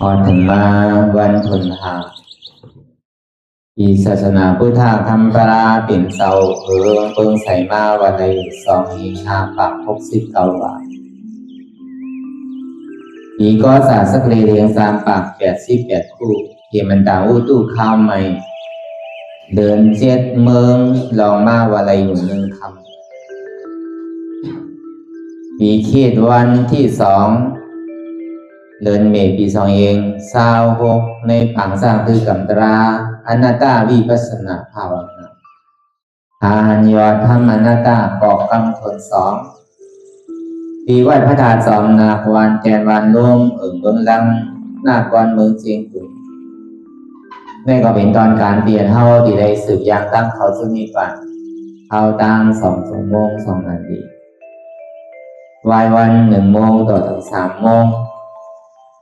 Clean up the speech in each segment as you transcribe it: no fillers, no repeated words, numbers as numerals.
พอถึงมาวันทุนหาอีศาสนาพุทธธรรมปราปิ่นเสาเปิงใส่มาวันใน2,569 บาทอีก็สาสักเรียง388 คู่เขียมันดาวตู้ข้าวใหม่เดิน7 เมืองลองมาวันไรอยู่1 คำปีเขตวันที่2 เดือนเมษปี26ในผังสร้างคือกำตราอนัตตาวิปัสสนาภาวนาทานยอดธรรมอนัตตาปอกกำทน2ปีวัดพระธาตุ2นาควานแกนวานลมเมืองลังหน้ากรเมืองเชียงตุงนี่ก็เป็นตอนการเปลี่ยนเฮาที่ได้สืบยางตั้งเขาสุนิปันเฮาตั้ง2 ชั่วโมง 2 นาทีวายวัน1 โมงต่อถึง3 โมง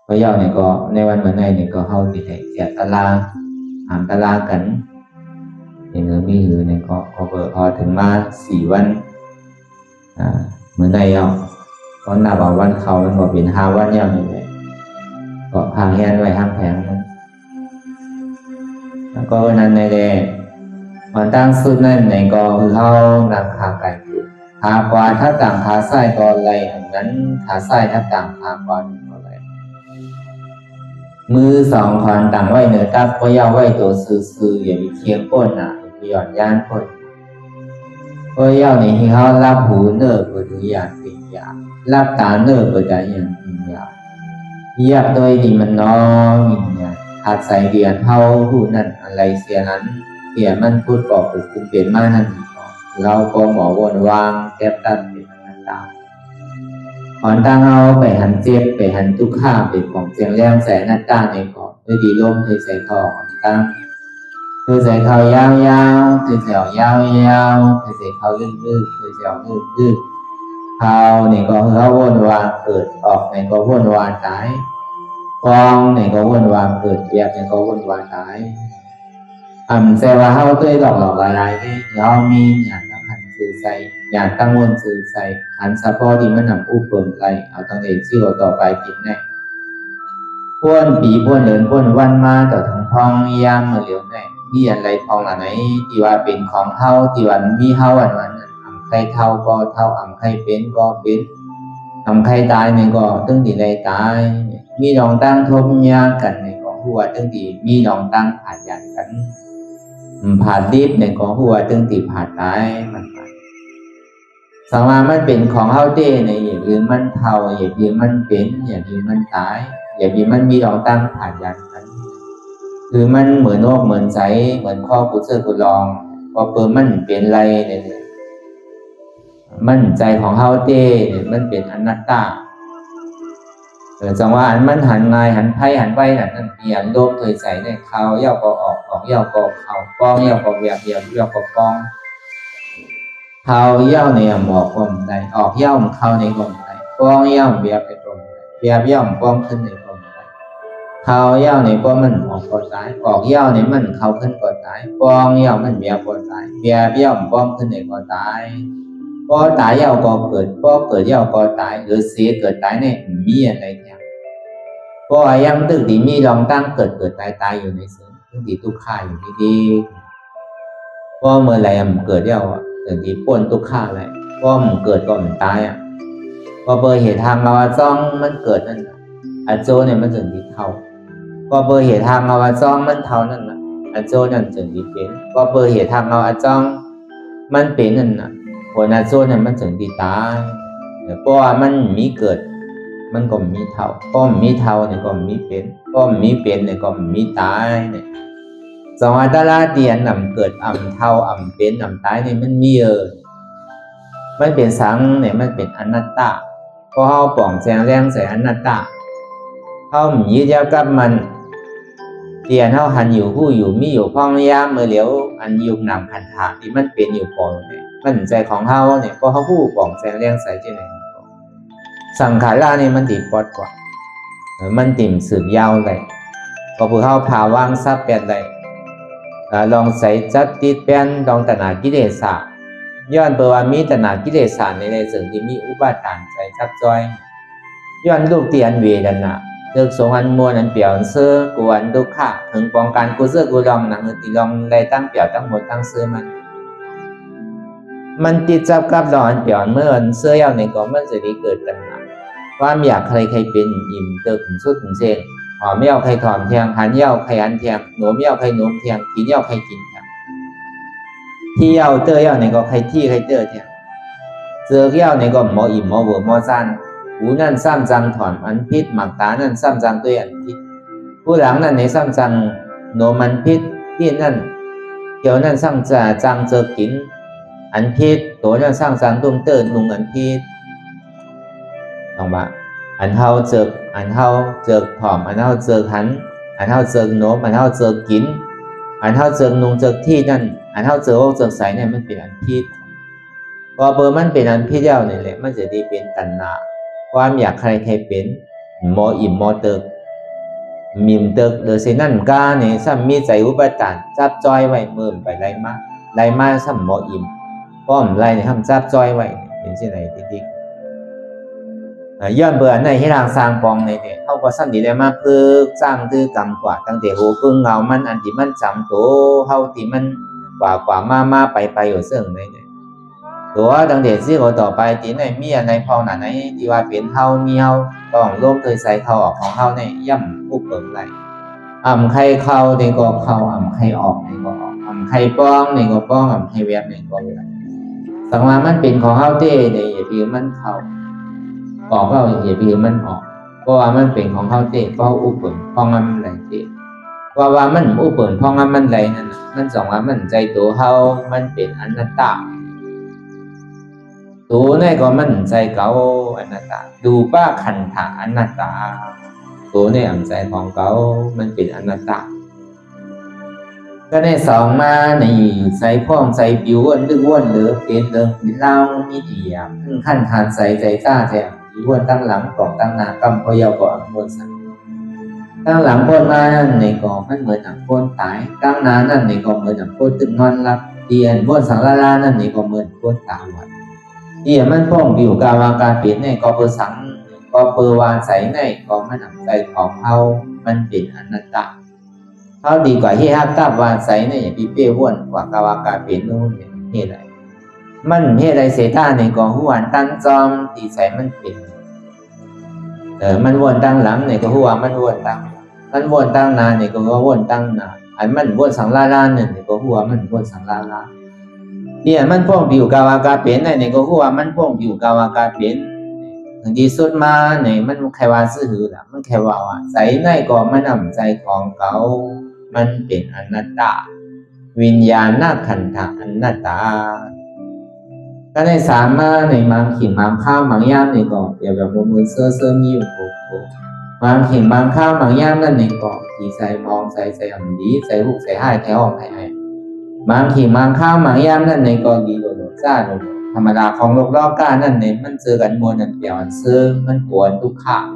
ก็ย่อเนี่ยก็ในวันเหมือนในเนี่ยก็เฮาที่ได้เสียตารางตารางกันในเนื้อมีอยู่เนี่ยก็พอถึงมา4 วันเหมือนในเอาตอนหน้าบอกวันเขามันบอกเป็น5 วันย่อนี่เลยก็พาแฮนไว้ห้างแผงนั้นแล้วก็นั้นในแดงมันตั้งสุดนั่นในก็คือเฮานำขาไก่ขาขวาถ้าต่างขาซ้ายก็ไหลอันนั้นขาซ้ายถ้าต่างขาขวาก็ไหลมือ2 ขอนต่างไว้เหนือตักก็ย่อไว้ตัวซื่อๆอย่ามีเคียงก้นมีหย่อนย่านก้นก็ย่อในที่เขารับหูเนื้อเปิดอย่างเป็นอย่างรับตาเนื้อเปิดอย่างเป็นอย่างเหยียบโดยที่มันน้อยอย่างอาศัยเดียนเท่าผู้นั้นอะไรเสียนั้นเสียมันพูดบอกถึงเปลี่ยนมานั่นเราก็หมอวนวางแก้ตันเป็นต่างๆก่อนตั้งเอาไปหันเจ็บไปหันทุกข้ามเป็นของเสียงแรงแสนนัดต้าในก่อนด้วยดีลมเคยใส่คอตั้งเคยใส่เขายาวๆเคยใส่ยาวๆเคยใส่เขาลื่นๆเคยใส่ลื่นๆเขาเนี่ยก็เขาวนวางเกิดออกในก็วนวางตายฟองในก็วนวางเกิดเบียบในก็วนวางตายแสดงว่าเขาตัวหลอกหลายๆที่เรามีอย่างตั้งหันสื่อใส่อย่างตั้งวนสื่อใส่หันซัพพอร์ตที่มันนำผู้เปิ่มไหลเอาตั้งเองที่เราต่อไปกินแน่พ้วนปีพ้วนเดินพ้วนวันมาต่อทั้งท้องยามเมื่อเหลียวแน่มีอะไรพองอะไรที่ว่าเป็นของเฮาที่ว่ามีเฮาวันใครเท่าก็เท่าใครเป็นก็เป็นใครตายเนี่ยก็ตึงที่ใดตายมีดองตั้งทบยากันเนี่ยก็หัวตึงที่มีดองตั้งผ่านยันกันผ่าดิบในของหัวตึงติผ่าตายมันสามารถมันเป็นของเฮาเต้ในอย่างอื่นมันเท่าอย่างอื่นมันเป็นอย่างอื่นมันตายอย่างอื่นมันมีดองตั้งผ่านยันกันคือมันเหมือนโลกเหมือนใจเหมือนข้อกุศลกุลองพอเปิดมันเป็นไรเนี่ยมันใจของเฮาเต้มันเป็นอนัตตาจังว่าอันมันหันงายหันไพ่หันไว้นั่นมีอันโลภเคยใส่ในเขาเย่าก็ออกเย่าก็เขาป้องเย่าก็เบียบเย่าก็ป้องเขาเย่าในหมอกกลมใดออกเย่าเขาในกลมใดป้องเย่าเบียบไปกลมใดเบียบเย่าป้องขึ้นในกลมใดเขาเย่าในป้องมันออกก่อตายออกเย่าในมันเขาขึ้นก่อตายป้องเย่ามันเบียบก่อตายเบียบเย่าป้องขึ้นในก่อตายก็ตายเย่าก็เกิดก็เกิดเย่าก็ตายหรือเสียเกิดตายในมีอะไรเนี่ยก็ยังตึกที่มีดองตั้งเกิดตายอยู่ในสิ่งที่ทุกข์อยู่ดีๆก็เมื่อไรมันเกิดเย่าตึกที่ป่นทุกข์อะไรก็มันเกิดก็มันตายก็เบอร์เหตุทางเราจ้องมันเกิดนั่นอาโจเนี่ยมันถึงที่เท่าก็เบอร์เหตุทางเราจ้องมันเท่านั่นอาโจนั่นถึงที่เป็นก็เบอร์เหตุทางเราจ้องมันเป็นนั่นผลอาโจเนี่ยมันถึงที่ตายเพราะว่ามันมีเกิดมันก็มีเท่าก็มีเท่าเนี่ยก็มีเป็นก็มีเป็นเนี่ยก็มีตายเนี่ยสองอัตราเดียนนำเกิดเท่าเป็นตายเนี่ยมันมีมันเป็นสังเนี่ยมันเป็นอนัตตาก็เฮาป่องแสงแรงใส่อนัตตาเฮามียึดยับกับมันเดียนเฮาหันอยู่ผู้อยู่มีอยู่พ้องยามเมื่อเหลียวอันยุบนำขันธาที่มันเป็นอยู่ก่อนเนี่ยมันใจของเฮาเนี่ยก็เฮาผู้ป่องแสงแรงใส่จังได๋สังขารนี่มันติดปอดกว่ามันติ่มสืบยาวเลยก็ผู้เข้าผ่าวางซับแปดเลยลองใส่จัดติดแป้นลองตนากิเลสย้อนเปว่ามีตนากิเลสในสิ่งที่มีอุปาทานใจซับซ้อยย้อนลูกเตียนเวดนะ thực số ăn mua ăn biểu ăn sơ của ăn đúc khả thường bóng cán của sơ của lòng nặng ở tỷ lòng đầy tăng biểu tăng một tăng sơมันติดจับกับดอนเปียนเมื่อเสื้อยาวในก็มันจะได้เกิดกันนะความอยากใครเป็นอิ่มเติมสุดถึงเส้นหอมเยาใครถอมเทียงหันเยาใครหันเทียงหนูเยาใครหนูเทียงกินเยาใครกินเทียงที่เยาเตอเยาในก็ใครที่ใครเตอเทียงเจอเยาในก็หมออิ่มหมอเวอร์หมอซันหูนั่นซ้ำจังถอนอันพิษหมักตานั่นซ้ำจังตัวอันพิษผู้หลังนั่นในซ้ำจังโนมันพิษที่นั่นเกี่ยวนั่นซ้ำจังเจอกินอันพิษตัวนั้นสร้างสรรค์ตุ้มเติร์นุงอันพิษลองว่าอันเฮาเจออันเฮาเจอผอมอันเฮาเจอหันอันเฮาเจอโน้มอันเฮาเจอกินอันเฮาเจอนุงเจอที่นั่นอันเฮาเจอโอ้เจอใสเนี่ยมันเป็นอันพิษพอเบอร์มันเป็นอันพิษแล้วเนี่ยแหละมันจะได้เป็นตัณหาความอยากใครเป็นหมออิ่มหมอเติกมิมเติกเดือเสนั่นกาเนี่ยซ้ำมีใจอุปทานจับจอยไว้เมื่อไปไรมาซ้ำหมออิ่มป้อมไรเนี่ยทำจับจอยไว้เป็นที่ไหนติ๊กย้อนเบื่อในที่ทางสร้างปองในเนี่ยเขาก็สั่นดีได้มาเพื่อสร้างตื้อกำกว่าตั้งแต่หูพึ่งเงามันอันที่มันจำตัวเขาที่มันกว่ามาไปอยู่เสื่องในเนี่ยตัวตั้งแต่ที่เขาต่อไปที่ในมีอะไรพองหนาไหนที่ว่าเป็นเฮามีเฮาต้องร่วมเคยใส่เขาออกของเฮาในย่ำอุปเปิงไรใครเข้าเนี่ยก็เข้าใครออกเนี่ยก็ออกใครป้องเนี่ยก็ป้องใครแวบเนี่ยก็แวบสังวามันเป็นของเฮาเต้เนี่ยอย่าพิมมันเข้าออกก็อย่าพิมมันออกเพราะว่ามันเป็นของเฮาเต้เพราะอุปเปิงพองมันไหลเต้ว่ามันอุปเปิงพองมันไหลนั่นมันสังวามันใจตัวเฮามันเป็นอนัตตาตัวนี่ก็มันใจเก่าอนัตตาดูป้าขันธะอนัตตาตัวนี่ใจของเก่ามันเป็นอนัตตาก็ได้สองมาในใส่พ่องใส่ผิวอ้วนดึกอ้วนเหลือเป็นเรื่องเป็นเล่ามีเดียมขั้นทานใส่ใจต้าแถมอ้วนตั้งหลังกล่องตั้งหน้ากำพอยาวก่อนบนสันตั้งหลังพ้นมานั่นในกองมันเหมือนหนังพ้นตายตั้งหน้านั่นในกองเหมือนหนังพ้นตึกนอนรับเตียนพ้นสังลานั่นในกองเหมือนพ้นตาหวัดเตียมันพ่องผิวกาวาการเปลี่ยนในกองเปอร์สังกองเปอร์วานใส่ในกองมันหนังใจของเขามันเป็นอนัตตาเขาดีกว่าที่ฮับตับวานใสเนี่ยอย่างพี่เป้ว้วนกว่ากาวากาเป็นนู่นเนี่ยเหตุไรมันเหตุไรเสต้าในกองหัวตั้งจอมตีใสมันเป็นมันวนตั้งหลังเนี่ยก็หัวมันวนตั้งมันวนตั้งนานเนี่ยก็วนตั้งนานอันมันวนสังลาเนี่ยก็หัวมันวนสังลาเนี่ยมันพ่องผิวกาวากาเป็นเนี่ยก็หัวมันพ่องผิวกาวากาเป็นถึงที่สุดมาเนี่ยมันแค่ว่าซื่อหือละมันแค่ว่าใสในก็มันนำใจของเขามันเป็นอนัตตาวิญญาณนาขันธะอนัตตาก็ได้สามารถในบางขิงบางข้าวบางย่ามในกองเดี๋ยวแบบมือเสื้อมีอยู่โอ้โหบางขิงบางข้าวบางย่ามนั่นในกองที่ใส่มองใส่อ่ำดีใส่ลูกใส่ให้แถวออกให้บางขิงบางข้าวบางย่ามนั่นในกองดีโดดจ้าโดดธรรมดาของโลกรอบก้านั่นในมันเจอกันมวลนั่นเปี่ยวมันซื้อมันปวดทุกข์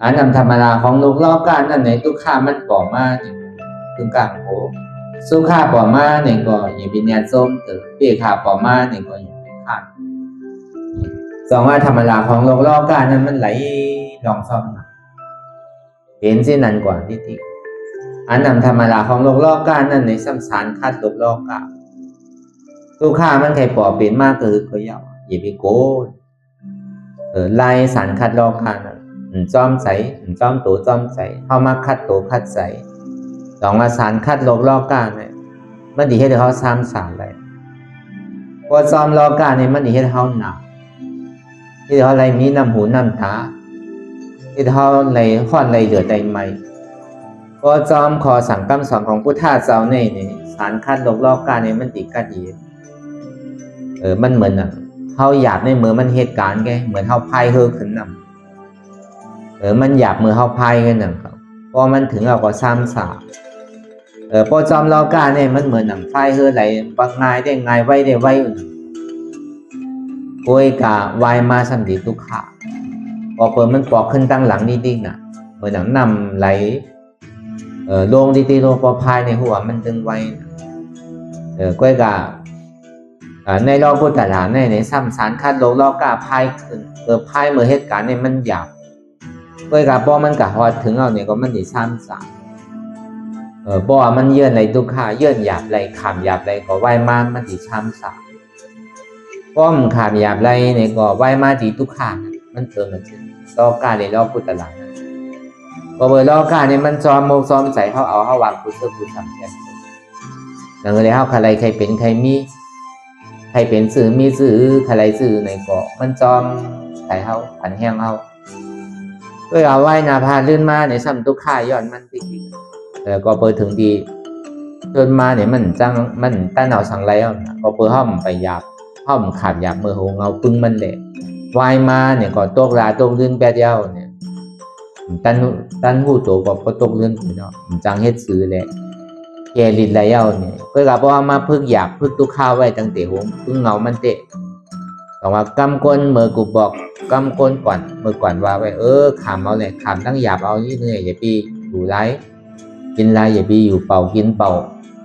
อันนำธรรมดาของโลกรอบก้านั่นในทุกข์มันก่อมาถึงกลางโผสุขาปอมาเนี่ยก็อย่าเป็นยาส้มเติเปียขาปอมาเนี่ยก็อย่าเป็นขาดสองว่าธรรมดาของโลกรอบก้านั้นมันไหลลองซ่อมเป็นเส้นนั้นกว่าที่อันนำธรรมดาของโลกรอบก้านั้นในสัมสารคัดโลกรอบก้าสุขามันใครปอเป็นมากก็คือก็ยาวอย่าไปโกนไล่สารคัดรอบก้านั้นจอมใสจอมตัวจอมใสเข้ามาคัดตัวคัดใสสองมาสารคัดโลกรอบก้าเนี่ยมันดีให้เขาซ้ำสารอะไรพอซ้อมรอบก้าเนี่ยมันดีให้เขาหนักที่เขาอะไรมีน้ำหูน้ำตาที่เขาอะไรข้อนอะไรเหลือใจไหมพอซ้อมขอสั่งคำสอนของพุทธาเจ้าเนี่ยสารคัดโลกรอบก้าเนี่ยมันติดกัดอีมันเหมือนเขาหยาบในมือมันเหตุการณ์แกเหมือนเขาพายเฮอขึ้นนำมันหยาบมือเขาพายกันหนังครับพอมันถึงเราก็ซ้ำสาพอจอมรอบก้าเนี่ยมันเหมือนหนังไฟเฮอไหลบางง่ายได้ง่ายไว้ได้ไว้โวยกะวายมาสัมติทุกขาพอเปิดมันปอกขึ้นตั้งหลังนิดๆน่ะเหมือนหนังนำไหลลงดีๆลงพอพายในหัวมันดึงไว้ก้วยกะในรอบพุทธศาสนาในซ้ำสารคัดโลกรอบก้าพายขึ้นพายเมื่อเหตุการณ์เนี่ยมันหยาบ เว้ยกับบ่มันกะฮอดถึงเอาเนี่ยก็มันสิซ้ำสามบ่มันเยื่อนในทุกขาเยื่อนหยาบไรขามหยาบไรก็ไหวมามันสิซ้ำสามป้อมขามหยาบไรเนี่ยก็ไหวมาดีทุกขามันเติมมันสิรอกาเลยรอพุทธลานะบ่เบอรอกาเนี่ยมันซ้อมโมซ้อมใส่เฮาเอาเฮาวางพุทธพุทธธรรมแท้ดังนั้นเฮาใครใครเป็นใครมีใครเป็นสื่อมีสื่อใครสื่อในก็มันซ้อมใส่เฮาผันแห้งเฮาเอ้ยเอาไว้นาพาลื่นมาในซ้ำทุกข่ายย้อนมันจริงๆก็เปิดถึงดีจนมาเนี่ยมันจังมันต้านเอาสังไรเอาก็เปิดห้อมไปหยาบห้อมขาดหยาบมือหงเอาปึ้งมันแหละวายมาเนี่ยก็ตกลาตกลื่นแป๊ดเดียวเนี่ยตั้นหูโตก็ตกลื่นเนาะจังเฮ็ดซื้อแหละแกลิดไรเอาเนี่ยเพื่อกับว่ามาพึกหยาบพึกทุกข้าวไว้ตั้งแต่หงพึ่งเงามันเตะแต่ว่ากำก้นเมื่อกูบอกกำก้นก่อนเมื่อก่อนว่าไว้ขามเอาเลยขามตั้งหยาบเอานี่เนี่ยอย่าไปอยู่ไรกินไรอย่าไปอยู่เป่ากินเป่า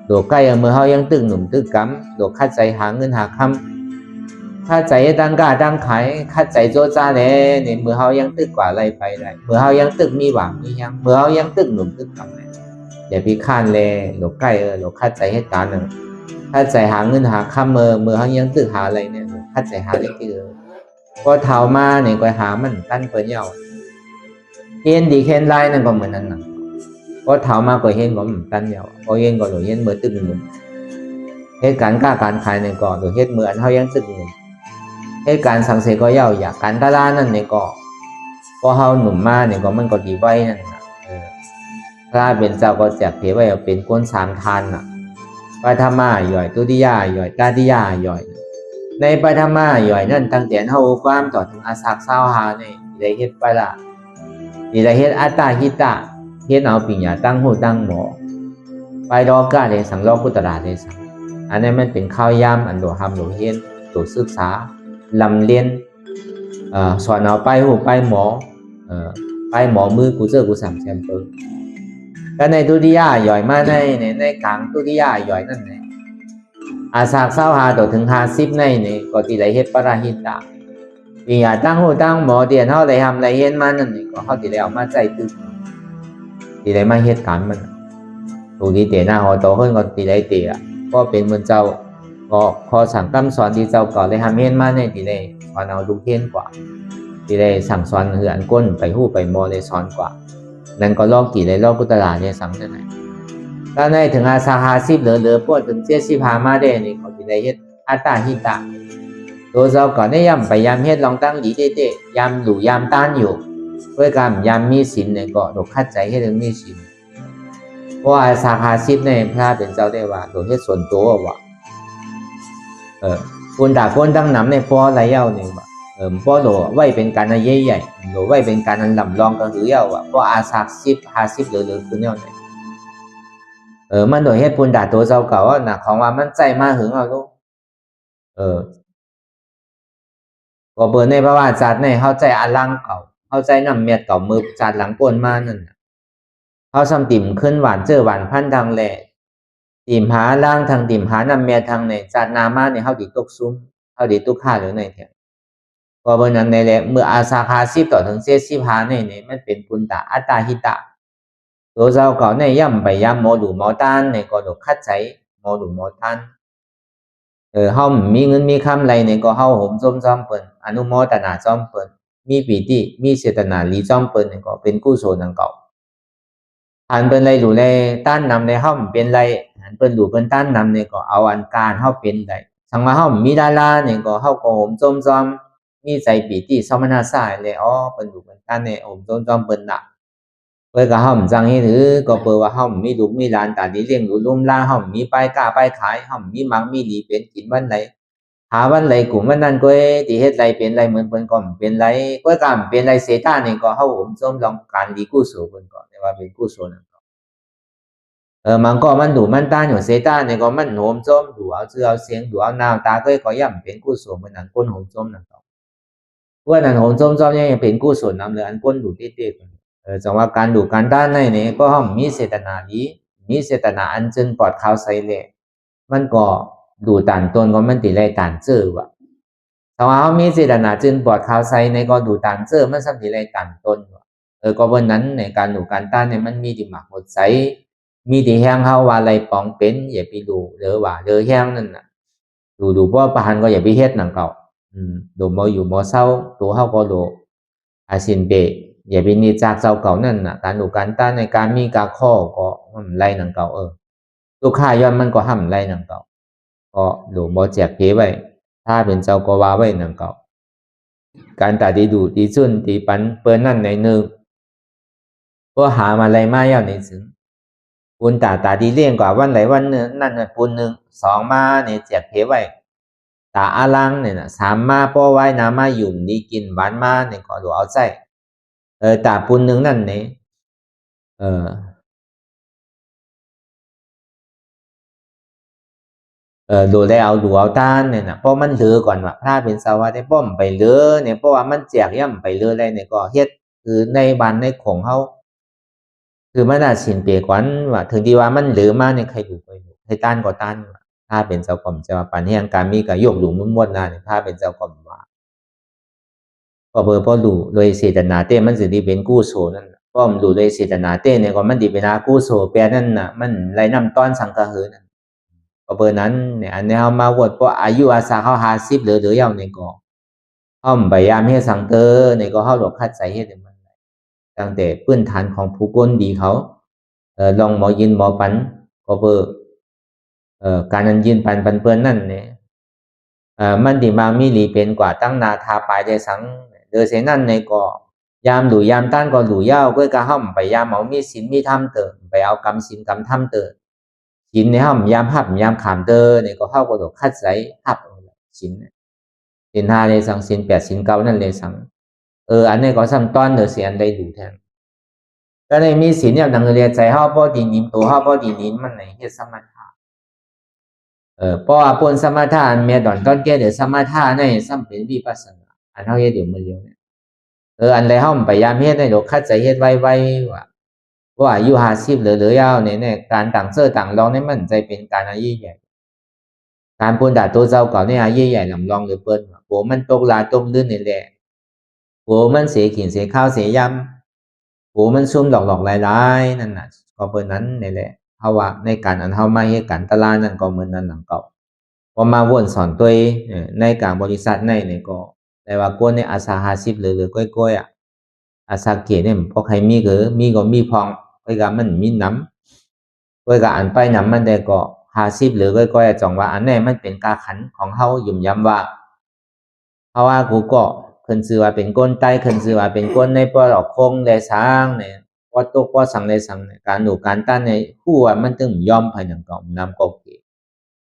โดดใกล้เมื่อเฮายังตึกหนุ่มตึกกำโดดคัดใจหาเงินหาคำคัดใจตั้งกาตั้งขายคัดใจโจจ้าแน่เนี่ยเมื่อเฮายังตึกกว่าไรไปไรเมื่อเฮายังตึกมีหวังมียังเมื่อเฮายังตึกหนุ่มตึกกำเลยอย่าไปข้านเลยโดดใกล้โดดคัดใจให้การนึงคัดใจหาเงินหาคำเมื่อเฮายังตึกหาอะไรเนี่ยคัดใจหาได้กี่ก็เท้ามาเนี่ยก็หามันตั้นเปิดเยาเห็นดีเห็นไรนั่นก็เหมือนนั้นนะก็เท้ามาก็เห็นก็มันตั้นเยาก็เห็นก็โดยเห็นเมื่อตึกหนุ่มเหตุการณ์กล้าการขายเนี่ยก็โดยเหตุเมื่อเขายังตึกหนุ่มเหตุการณ์สังเสก็เยาอยากการตลาดนั่นเนี่ยก็พอเขาหนุ่มมาเนี่ยก็มันก็ดีไว้นั่นนะพระเป็นเจ้าก็แจกเผยไว้เป็นก้นสามทานน่ะไปธรรมะย่อยตุติยาย่อยตาติยาย่อยในปฐมะย่อยนั่นตั้งแต่เฮาความต่อถึงอาศักเศร้าหาเนี่ยได้เฮ็ดไปละได้เฮ็ดอัตตาหิตะเฮ็ดเอาปิญญาตั้งหูตั้งหมอไปรอกาได้สังรอพุทธราได้สังอันนี้มันเป็นข้าวยามอันโดทำโดเฮ็ดโดศึกษาลำเรียนสอนเอาไปหูไปหมอไปหมอมือกูเจอกูสามแซมเปิลแล้วในตุติยาย่อยมาในกลางตุติยาย่อยนั่นแหละอาศักเศร้าหาต่อถึง50ในนี่ก็ที่ได้เฮ็ดปราหิตะปิญญาตั้งหูตั้งหมอเดียนเฮาได้ทำได้เฮ็ดมานั่นนี่ก็เฮาที่ได้เอามาใจตึกที่ได้มาเฮ็ดการมันตูที่เตะหน้าหอโตขึ้นก็ที่ได้เตะก็เป็นเหมือนเจ้าก็ขอสั่งคำสอนที่เจ้าก่อนได้ทำเฮ็ดมาในที่ได้สอนเอาลูกเทียนกว่าที่ได้สั่งสอนเหือนก้นไปหู้ไปหมอได้สอนกว่านั่นก็ลอกที่ได้ลอกกุตลาได้สั่งได้ไหนถ้าในถึงอาสา50เหลือปวดถึง75มาได้นี่ก็ที่ได้เฮ็ดอัตตาหิตะตัวเจ้าก่อนได้ย่ำไปยามเฮ็ดลองตั้งดีเต้ยามหลู่ยามต้านอยู่เพื่อการยามมีศีลเนี่ยก็ดอกคัดใจให้ถึงมีศีลเพราะอาสา50ในพระเป็นเจ้าได้ว่าโดยเฮ็ดส่วนตัวว่าคนด่าคนตั้งนำในพ่อไรเย้าเนี่ยว่าพ่อโดไว้เป็นการใหญ่ๆโดไว้เป็นการลำลองก็คือเย้าว่าเพราะอาสา50เหลือคือเนี่ยมันโดยเหตุผลด่าตัวเจ้าเก่าว่าหนักของว่ามันใจมาหึงเอาลูกก็เบอร์ในพระว่าจัดในเข้าใจอาลังเก่าเข้าใจนำเมียเก่ามือจัดหลังปนมานั่นเขาซ้ำติ่มขึ้นหวานเจอหวานพันทางแหล่ติ่มหาล่างทางติ่มหานำเมียทางในจัดนามาในเข้าดีตกซุ้มเข้าดีตุกข่าหรือในแถวก็เบอร์นั้นในแหละเมื่ออาสาคา10ต่อถึง75ในมันเป็นปุณตะอัตตาหิตะตัวเจ้าเก่าในย่ำไปย่ำโมดูโมตันในก็ดกคัดใจโมดูโมตันเฮามีเงินมีคำไรในก็เฮาห่มจอมเปิ้นอนุโมทนาจอมเปิ้นมีปีติมีเจตนาลีจอมเปิ้นก็เป็นกุศลนังเก่าหันเปิ้นไรดูแลต้านนำในเฮาเป็นไรหันเปิ้นดูเปิ้นต้านนำในก็เอาอันการเฮาเป็นได้สังว่าเฮามีดาราเนี่ยก็เฮาก็ห่มจอมมีใจปีติสมณะสายเลยเปิ้นดูเปิ้นต้านในห่มจอมเปิ้นน่ะเพื่อก็เฮาจังให้ถือก็เปิดว่าเฮามีลูกมีหลานตาดีเลี้ยงดูลุ่มล่าเฮามีไปกล้าไปขายเฮามีมักมีดีเป็นกินวันไหนหาวันไหนกลุ่มวันนั้นก็ที่เฮ็ดไรเป็นไรเหมือนเพิ่นก็เป็นไรก็กามเป็นไรเสตานี่ก็เฮาห่มจมลองการดีกุศลเพิ่นก็แต่ว่าเป็นกุศลนั่นก็มันก็มันดูมันตาอยู่เสตานี่ก็มันห่มจมดูเอาชื่อเอาเสียงดูเอาน้ำตาก็ย่ำเป็นกุศลเหมือนนั้นคนห่มจมนั่นก็ว่านั้นห่มจมยังเป็นกุศลนำเลยอันคนดูเต้ๆจังว่าการดูการด้านในนี่ก็ห้องมีเจตนาดีมีเจตนาอันจึงปลอดเขาใส่เลยมันก็ดูต่านตนก็มันติไรต่านเจอว่ะแต่ว่าเขามีเจตนาจึงปลอดเขาใส่ในก็ดูต่านเจอมันสัมติไรต่านตนว่ะ ก็วันนั้นในการหนูการต้านเนี่ยมันมีดีหมักหมดใสมีดีแห้งเฮาว่าอะไรปองเป็นอย่าไปดูหรือว่าเรือแห้งนั่นน่ะดูเพราะประหันก็อย่าไปเฮ็ดหนังเก่าดูมออยู่มอเศร้าตัวเฮาก็ดูอาสินเปอย่าไปนี่จากเจ้าเก่านั่นน่ะการหนูการต้านในการมีการข้อก็ไล่หนังเก่าลูกค้าย้อนมันก็ห้ามไล่หนังเก่าก็ดูมอแจกเพไว้ถ้าเป็นเจ้าก็ว่าไว้หนังเก่าการตัดดีดูดีจุนดีปันเปิ้นนั่นในนึงก็หามาอะไรมาอย่างนี้ถึงปูนตาดีเลี้ยงกว่าวันไหนวันนึงนั่นน่ะปูนหนึ่งสองมาเนี่ยแจกเพไว้ตาอาลังเนี่ยนะสามมาป้อไว้น้ำมาหยุ่มดีกินหวานมาเนี่ยก็ดูเอาใจตาปูนหนึ่งนั่นเนี่ยดูแลเอาดูเอาต้านเนี่ยนะเพราะมันเลือก่อนว่าถ้าเป็นสวัสดิ์ได้ป้อมไปเลือเนี่ยเพราะว่ามันแจกย่ำไปเลืออะไรเนี่ยก็เฮ็ดคือในบ้านในของเขาคือมันน่าสินเปียกวันว่าถึงที่ว่ามันเหลือมาเนี่ยใครดูไปดูใครต้านก็ต้านถ้าเป็นเจ้ากรมจะมาปันแห่งการมีการยกหลุมมุ่งมั่นนาเนี่ยถ้าเป็นเจ้ากรมว่าก็เบอร์พอดูโดยเสตนาเต้มันสิดีเป็นกู้โซนั่นป้อมดูโดยเสตนาเต้เนี่ยก็มันดีเป็นอากู้โซแปรนั่นน่ะมันไรน้ำต้อนสังกะเหินก็เบอร์นั้นเนี่ยอันนี้เขามาวดเพราะอายุอาสาเขา50เหลือยาวในก็อ้อมพยายามให้สังเตอในก็เขาหลอกคัดใจให้เดี๋ยวมันตั้งแต่พื้นฐานของผู้ก้นดีเขาลองหมอยินหมอปันก็เบอร์การนั้นยินปันเปิ้นนั่นเนี่ยมันดีมามีหลีเป็นกว่าตั้งนาทาปลายได้สังเดือเสนั่นในก็ยามดูยามต้านก็ดูยาวก็กระห้อมไปยามเอามีศีลมีธรรมเติมไปเอากรรมศีลกรรมธรรมเติมศีลในห้อมยามหับยามขามเตอเนี่ยก็เข้าก็ดคัดใส่หับศีลศีล5เลยสังศีล8ศีล9นั่นเลยสังอันนี้ก็ซ้ำต้อนเดือเสียนได้ดูแทนก็ในมีศีลเนี่ยดังเรียนใจเฮาพอดีนิมตัวเฮาพอดีนิมมันในเฮ็ดสมถะเพราะว่าปนสมถะอันเมียดอนต้นแก่เดี๋ยวสมถะในซ้ำเป็นวิปัสสนาอันเฮาเฮ็ดเดี๋ยวมื้อเดียวเนี่ยอันใดเฮาพยายามเฮ็ดให้ดอกคัดใจเฮ็ดไวๆว่าอายุ50เหลือยาวเนี่ยการต่างเสื้อต่างรองนี่มันใจเป็นการอายุใหญ่การปนด่าตัวเจ้าก่อนเนี่ยอายุใหญ่ลำลองหรือเปิ้นโหมันตกลาตกลื่นนี่แหละโหมันเสียขินเสียข้าวเสียยำโหมันซุ่มหลอกหลายๆนั่นน่ะก็เปิ้นนั้นนี่แหละเฮาว่าในการอันเฮามาเฮ็ดการตลาดนั่นก็เหมือนนั้นหลังเก่าพอมาวนสอนตัวในการบริษัทในก็แต่ว่ากวนในอาสา50เหลือก้อยๆอาสาเกียเนี่ยพอใครมีก็มีพองก้อยก็มันมีน้ำก้อยก็อันไปน้ำมันได้ก็50เหลือก้อยๆจ่องว่าอันนี้มันเป็นกาขันของเฮายุ่มย้ำว่าเพราะว่ากูก็ขึ้นชื่อว่าเป็นก้นใต้ขึ้นชื่อว่าเป็นก้นในปอดออกคงได้สร้างเนี่ยปอตกปอสังได้สังการดูการต้านในผู้ว่ามันถึงยอมภายหนังก็นำก็เก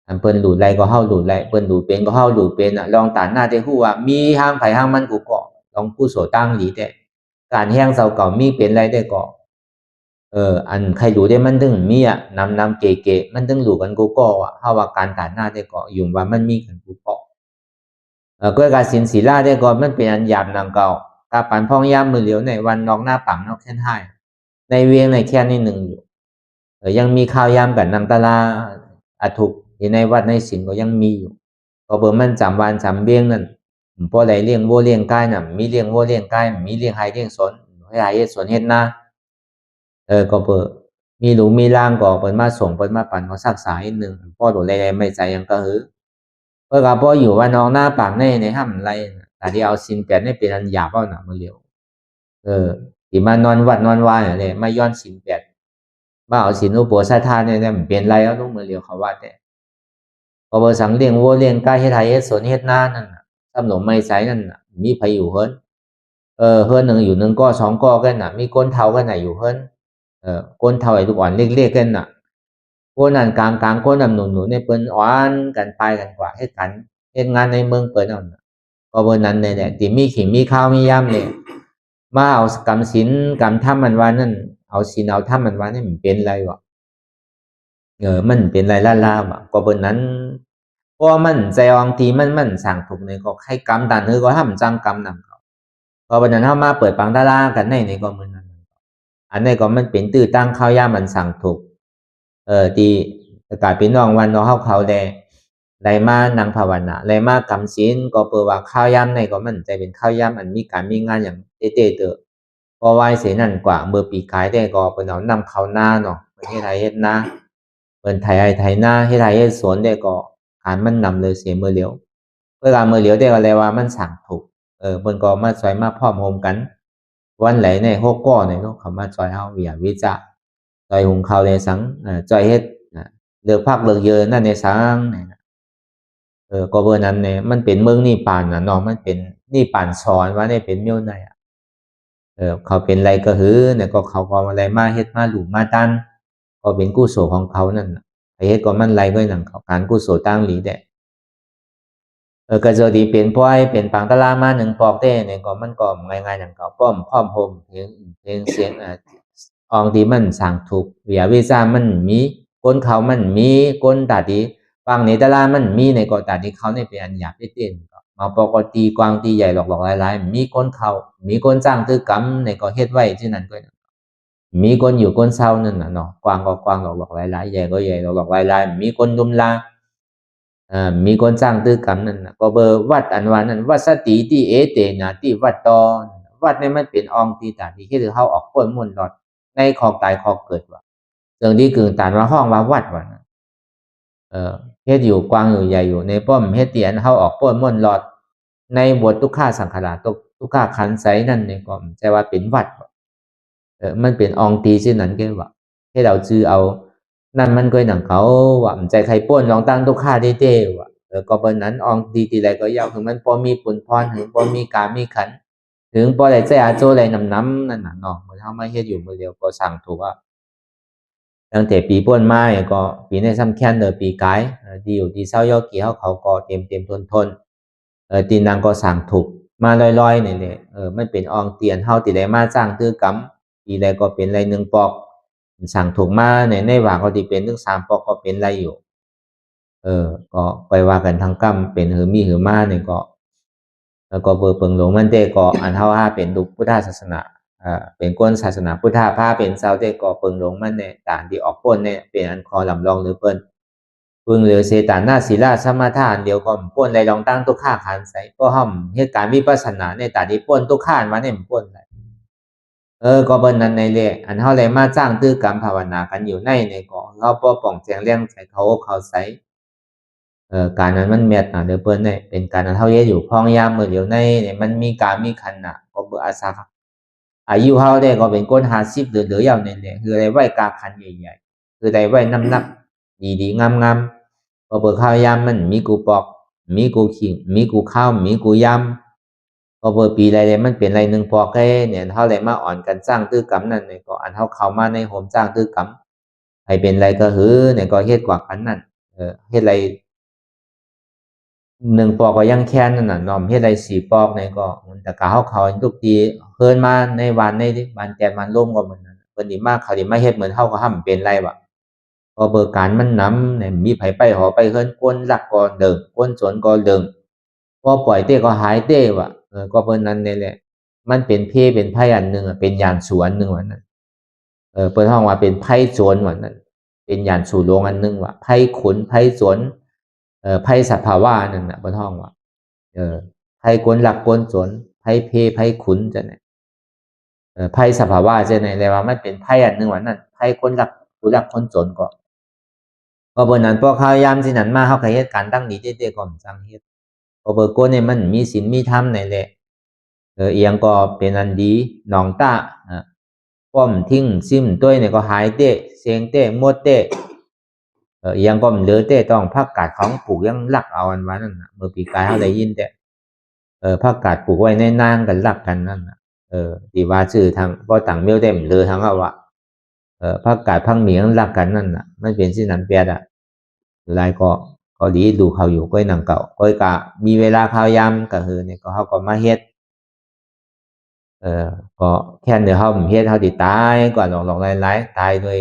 อันเปิ้นดูไรก็เฮาดูไรเปิ้นดูเป็นก็เฮาดูเป็นลองตานหน้าได้ฮู้ว่ามีห้างไผห้างมันกูก็ลองผู้โสตั้งหลีแต่การแห้งเซาเก่ามีเป็นไรได้ก็อันใครดูได้มันถึงมีนำเก๋ๆมันถึงรู้กันกูก็เฮาว่าการตานหน้าได้ก็ยุ่งว่ามันมีกันกูก็ก็การศีลศีลาได้ก็มันเป็นอันหยาบนำเก่ากาปันพ่องยามมือเหลียวในวันนอกหน้าปังนอกแค่นให้ในเวียงในแค่นี้นึงอยู่ยังมีข้าวยามกันนำตะลาอาทุกในวัดในศีลก็ยังมีอยู่ก็เบิ่มันจำวันจำเวียงนั่นพอไหลเลี้ยงวัวเลี้ยงไก่น่ะมีเลี้ยงวัวเลี้ยงไก่มีเลี้ยงไห้เลี้ยงสนให้ไห้เฮ็ดสวนเฮ็ดนาก็เปิดมีหลูมีร่างก็เปิดมาส่งเปิดมาปั่นเขาสักษาอีกนึงพ่อดูแลไม่ใจยังก็หือเพิ่นก็บ่อยู่ว่าน้องหน้าปากในห้ำไรแต่ที่เอาศีล8นี่เป็นอันหยาบเอาน่ะมื้อเดียวที่มานอนวัดนอนวาเนี่ยมาย้อนศีล8มาเอาศีลอุโบสถเนี่ยมันเป็นไรเอาลงมื้อเดียวเขาว่าแต่พอเบอสังเลี้ยงวัวเลี้ยงไก่เฮ็ดไร่เฮ็ดสวนเฮ็ดนานั่นน่ะซ้ำหลงไม่ใสนั่นน่ะมีไผอยู่เฮิ้นเฮิ้นหนึ่งอยู่1ก้อ2ก้อกันน่ะมีก้นเฒ่ากันน่ะอยู่เฮิ้นก้นเฒ่าไอ้ลูกอ่อนเล็กๆกันน่ะก้นนั้นกลางๆก้นนั้นหนูๆเนี่ยเปิ้นอ่อนกันไปกันกว่าเฮ็ดกันเฮ็ดงานในเมืองเปิ้นเอาน่ะก็เบิ่นนั้นนี่แหละที่มีขิงมีข้าวมียำเนี่ยมาเอากรรมศีลกรรมธรรมมันว่านั่นเอาศีลเอาธรรมมันว่านี่มันเป็นไรวะมันเป็นไรล่าๆว่ะก็เบิ่นนั้นเพราะมันใจบางทีมันสั่งถูกในก็ให้กรรมตานก็ห้ามจังกรรมนำเขาพอเบิ่นนั้นเฮามาเปิดปังตาลากันในก็มื้อนั้นอันนี้ก็มันเป็นตื้อตั้งข้าวยามมันสั่งถูกที่ประกาศพี่น้องวันเนาะเขาแลได้มานั่งภาวนาได้มากำศีลก็เปิดว่าข้าวยามในก็มันใจเป็นข้าวยามอันมีการมีงานอย่างเตๆเด้อ พอไหว้เสียนั่นกว่าเมื่อปีกายได้ก็เปิ้นเอานำเข้าหน้าเนาะเปิ้นเฮ็ดไร่เฮ็ดนาเปิ้นไถไร่ไถนาเฮ็ดไร่เฮ็ดสวนได้ก็การมันนำเลยเสียมื้อเหลียวเวลามื้อเหลียวได้ก็เลยว่ามันสร้างถูกเปิ้นก็มาช่วยมาพร้อมโฮมกันวันไหลใน6ก้อนี่เนาะเขามาช่วยเฮาวิหารวิจาช่วยหุงข้าวในสังช่วยเฮ็ดเลือกผักเลือกเยือนั่นในสังก็เบอร์นั้นเนี่ยมันเป็นเมืองนิพพานน่ะเนาะมันเป็นนิพพานสอนว่าเนี่ยเป็นเมียวในเขาเป็นไรก็หือเนี่ยก็เขาก็อะไรมาเฮ็ดมาหลุมมาตันก็เป็นกุศลของเขานั่นน่ะไอ้เฮ็ดก็มันไรก็หนังเขาการกุศลตั้งหลีได้ก็จะดีเป็นป้อยเป็นปังตะลามาหนึ่งปอกเต้เนี่ยก็มันก็ง่ายๆอย่างเขาป้อมพร้อมโฮมเพลงเสียงอองที่มันสั่งถูกวิยาวิจามันมีก้นเขามันมีก้นตาดีฟังในตะลามันมีในก็ตาดีเขาในเป็นอันหยาบเต้นมาปกติกวางตีใหญ่หลอกหลายๆมีก้นเขามีก้นจ้างตื้อกำในก็เฮ็ดไว้ที่นั่นก็มีก้นอยู่ก้นเศร้านั่นน่ะเนาะกวางก็กวางหลอกหลายๆใหญ่ก็ใหญ่หลอกหลายๆมีก้นยุมลามีคนสร้างตื้อกำนั่นนะก็เบอร์วัดอันวานั้นวัดสติที่เอเตนะที่วัดตอนวัดนี่มันเป็นองตีตาที่คือเขาออกพ้นมุ่นหลอดในขอบตายขอบเกิดว่ะเรื่องที่กึ่งตานว่าห้องว่าวัดว่ะเฮ็ดอยู่กว้างอยู่ใหญ่อยู่ในป้อมเฮ็ดเตียนเขาออกพ้นมุ่นหลอดในบททุกข้าสังขารทุกข้าขันไสนั่นในก็ใช่ว่าเป็นวัดมันเป็นองตีชื่อนั้นก็ว่าให้เราจื้อเอานั่นมันก็หนังเขาว่าใจใครป้นลองตั้งทุกข้าได้เต้ว่ะก็เบอร์นั้นอองดีทีไรก็ยาวถึงมันพอมีปุ่นพรถึงพอมีการมีขันถึงพอได้ใจอาโจอะไรน้ำนั่นน่ะเนาะมันทำมาเฮ็ดอยู่มือเดียวก็สั่งถูกว่าตั้งแต่ปีป้นมาก็ปีในซ้ำแค่นเดอปีกายดีอยู่ดีเศร้ายอกี่เขาก็เต็มทนตีนางก็สั่งถูกมาลอยๆนี่แหละมันเป็นอองเตียนเฮาติได้มาสร้างตื้อกำปีใดก็เป็นไรหนึ่งปอกสั่งถูกมาในว่าก็ที่เป็นถึง3ปอกก็เป็นไรอยู่ก็ไปว่ากันทางกรรมเป็นหือมีหือมาเนี่ยก็แล้วก็เบอร์เปิงหลวงมันเตก็อันเท่าห้าเป็นดุพุทธศาสนาเป็นก้นศาสนาพุทธาผ้าเป็นเสาเตก็เปิงหลวงมันเนี่ยต่างที่ออกพ้นเนี่ยเป็นอันคอลำลองหรือเปิ้นปึงหรือเสตานาศีลาสมาทานเดียวก็พ้นไรลองตั้งตุกข้าขันใส่ก็ห้อมเหตุการณ์วิปัสสนาในตาที่พ้นตุกข้านมาเนี่ยพ้นเลยก็เบิ้นนั้นในเรื่องอันเท่าไรมาจ้างตื้อกรรมภาวนากันอยู่ในก็เราป้อป่องแจงเลี้ยงใส่เขาใส่การนั้นมันเมียดเดี๋ยวเปิ้นเนี่ยเป็นการนั้นเท่าเยอยู่พ้องยามเมื่อเดี๋ยวในเนี่ยมันมีการมีขันน่ะก็เบื่ออาสาอายุเฮาได้ก็เป็นก้น50เหลือๆอย่างนี้เนี่ยคือได้ไว้กาขันใหญ่ๆคือได้ไว้น้ำหนักดีๆงามๆก็เบื่อข้าวยามมันมีกูปอกมีกูขิงมีกูข้าวมีกูยำก็เบื่อปีไรเลยมันเป็นไรหนึ่งพอแค่เนี่ยเท่าไรมาอ่อนกันสร้างตื้อกำนั่นเนี่ยก็อันเท่าเข้ามาในโฮมสร้างตื้อกำให้เป็นไรก็หือเนี่ยก็เฮ็ดกว่ากันนั่นเฮ็ดไร1ปอกก็ยังแค้นนั่นน่ะน้อมเฮ็ดได้4ปอกนี่ก็แต่ก็เขาทุกทีเพิ่นมาในวันในวันแก่นวันร่มก็เหมือนนั้นเพิ่นสิมาเขาสิมาเฮ็ดเหมือนเฮาก็ห้ำเป็นไรวะพอเบิกการมันนำเนี่ยมีไผไปหอไปเฮิรนก้นลักก็เดิงก้นสวนก็เดิงพอปล่อยเต้ก็หายเต้วะก็เพิ่นนั้นนี่แหละมันเป็นเพเป็นไผอันหนึ่งเป็นญาณสวนหนึ่งว่านั้นเพิ่นฮ้องว่าเป็นไผสวนว่านั้นเป็นญาณสู่โรงอันหนึ่งว่าไผขุนไผสวนไพ่สัพพาวานั่นน่ะบนห้องว่าไพ่กวนหลักกวนสนไพ่เพไพ่ขุนจะไหนไพ่สัพพาวาจะไหนเลยว่ามันเป็นไพ่อันหนึ่งวันนั้นไพ่คนหลักผู้หลักคนสนก็บนนั้นพอเขายามสินั้นมาเขาเคยเหตุการณ์ตั้งนี้เด็กๆก่อนจังเฮ็ดก็เบอร์โกเนี่ยมันมีศีลมีธรรมในแหละเอียงก็เป็นอันดีหนองตาป้อมทิ้งซิมตัวเนี่ยก็หายเต้เสียงเต้หมดเต้ยังก็มันเหลือแต่ต้องผักกาดของปลูกยังลักเอาอันว่านั่นน่ะเมื่อปีกายเขาได้ยินแต่ผักกาดปลูกไว้ในนางกันลักกันนั่นน่ะที่ว่าชื่อทางบ่ต่างเมียวเต็มเหลือทางเอาว่าผักกาดพังเหมียงลักกันนั่นน่ะมันเป็นสิ่งนั้นเปียดหลายก็ดีดูเขาอยู่ก้อยนางเก่าก้อยกะมีเวลาข้าวยามก็คือเนี่ยก็เขาก็มาเฮ็ดก็แค่เดี๋ยวเขาเฮ็ดเขาติตายก่อนหลอกหลายๆตายโดย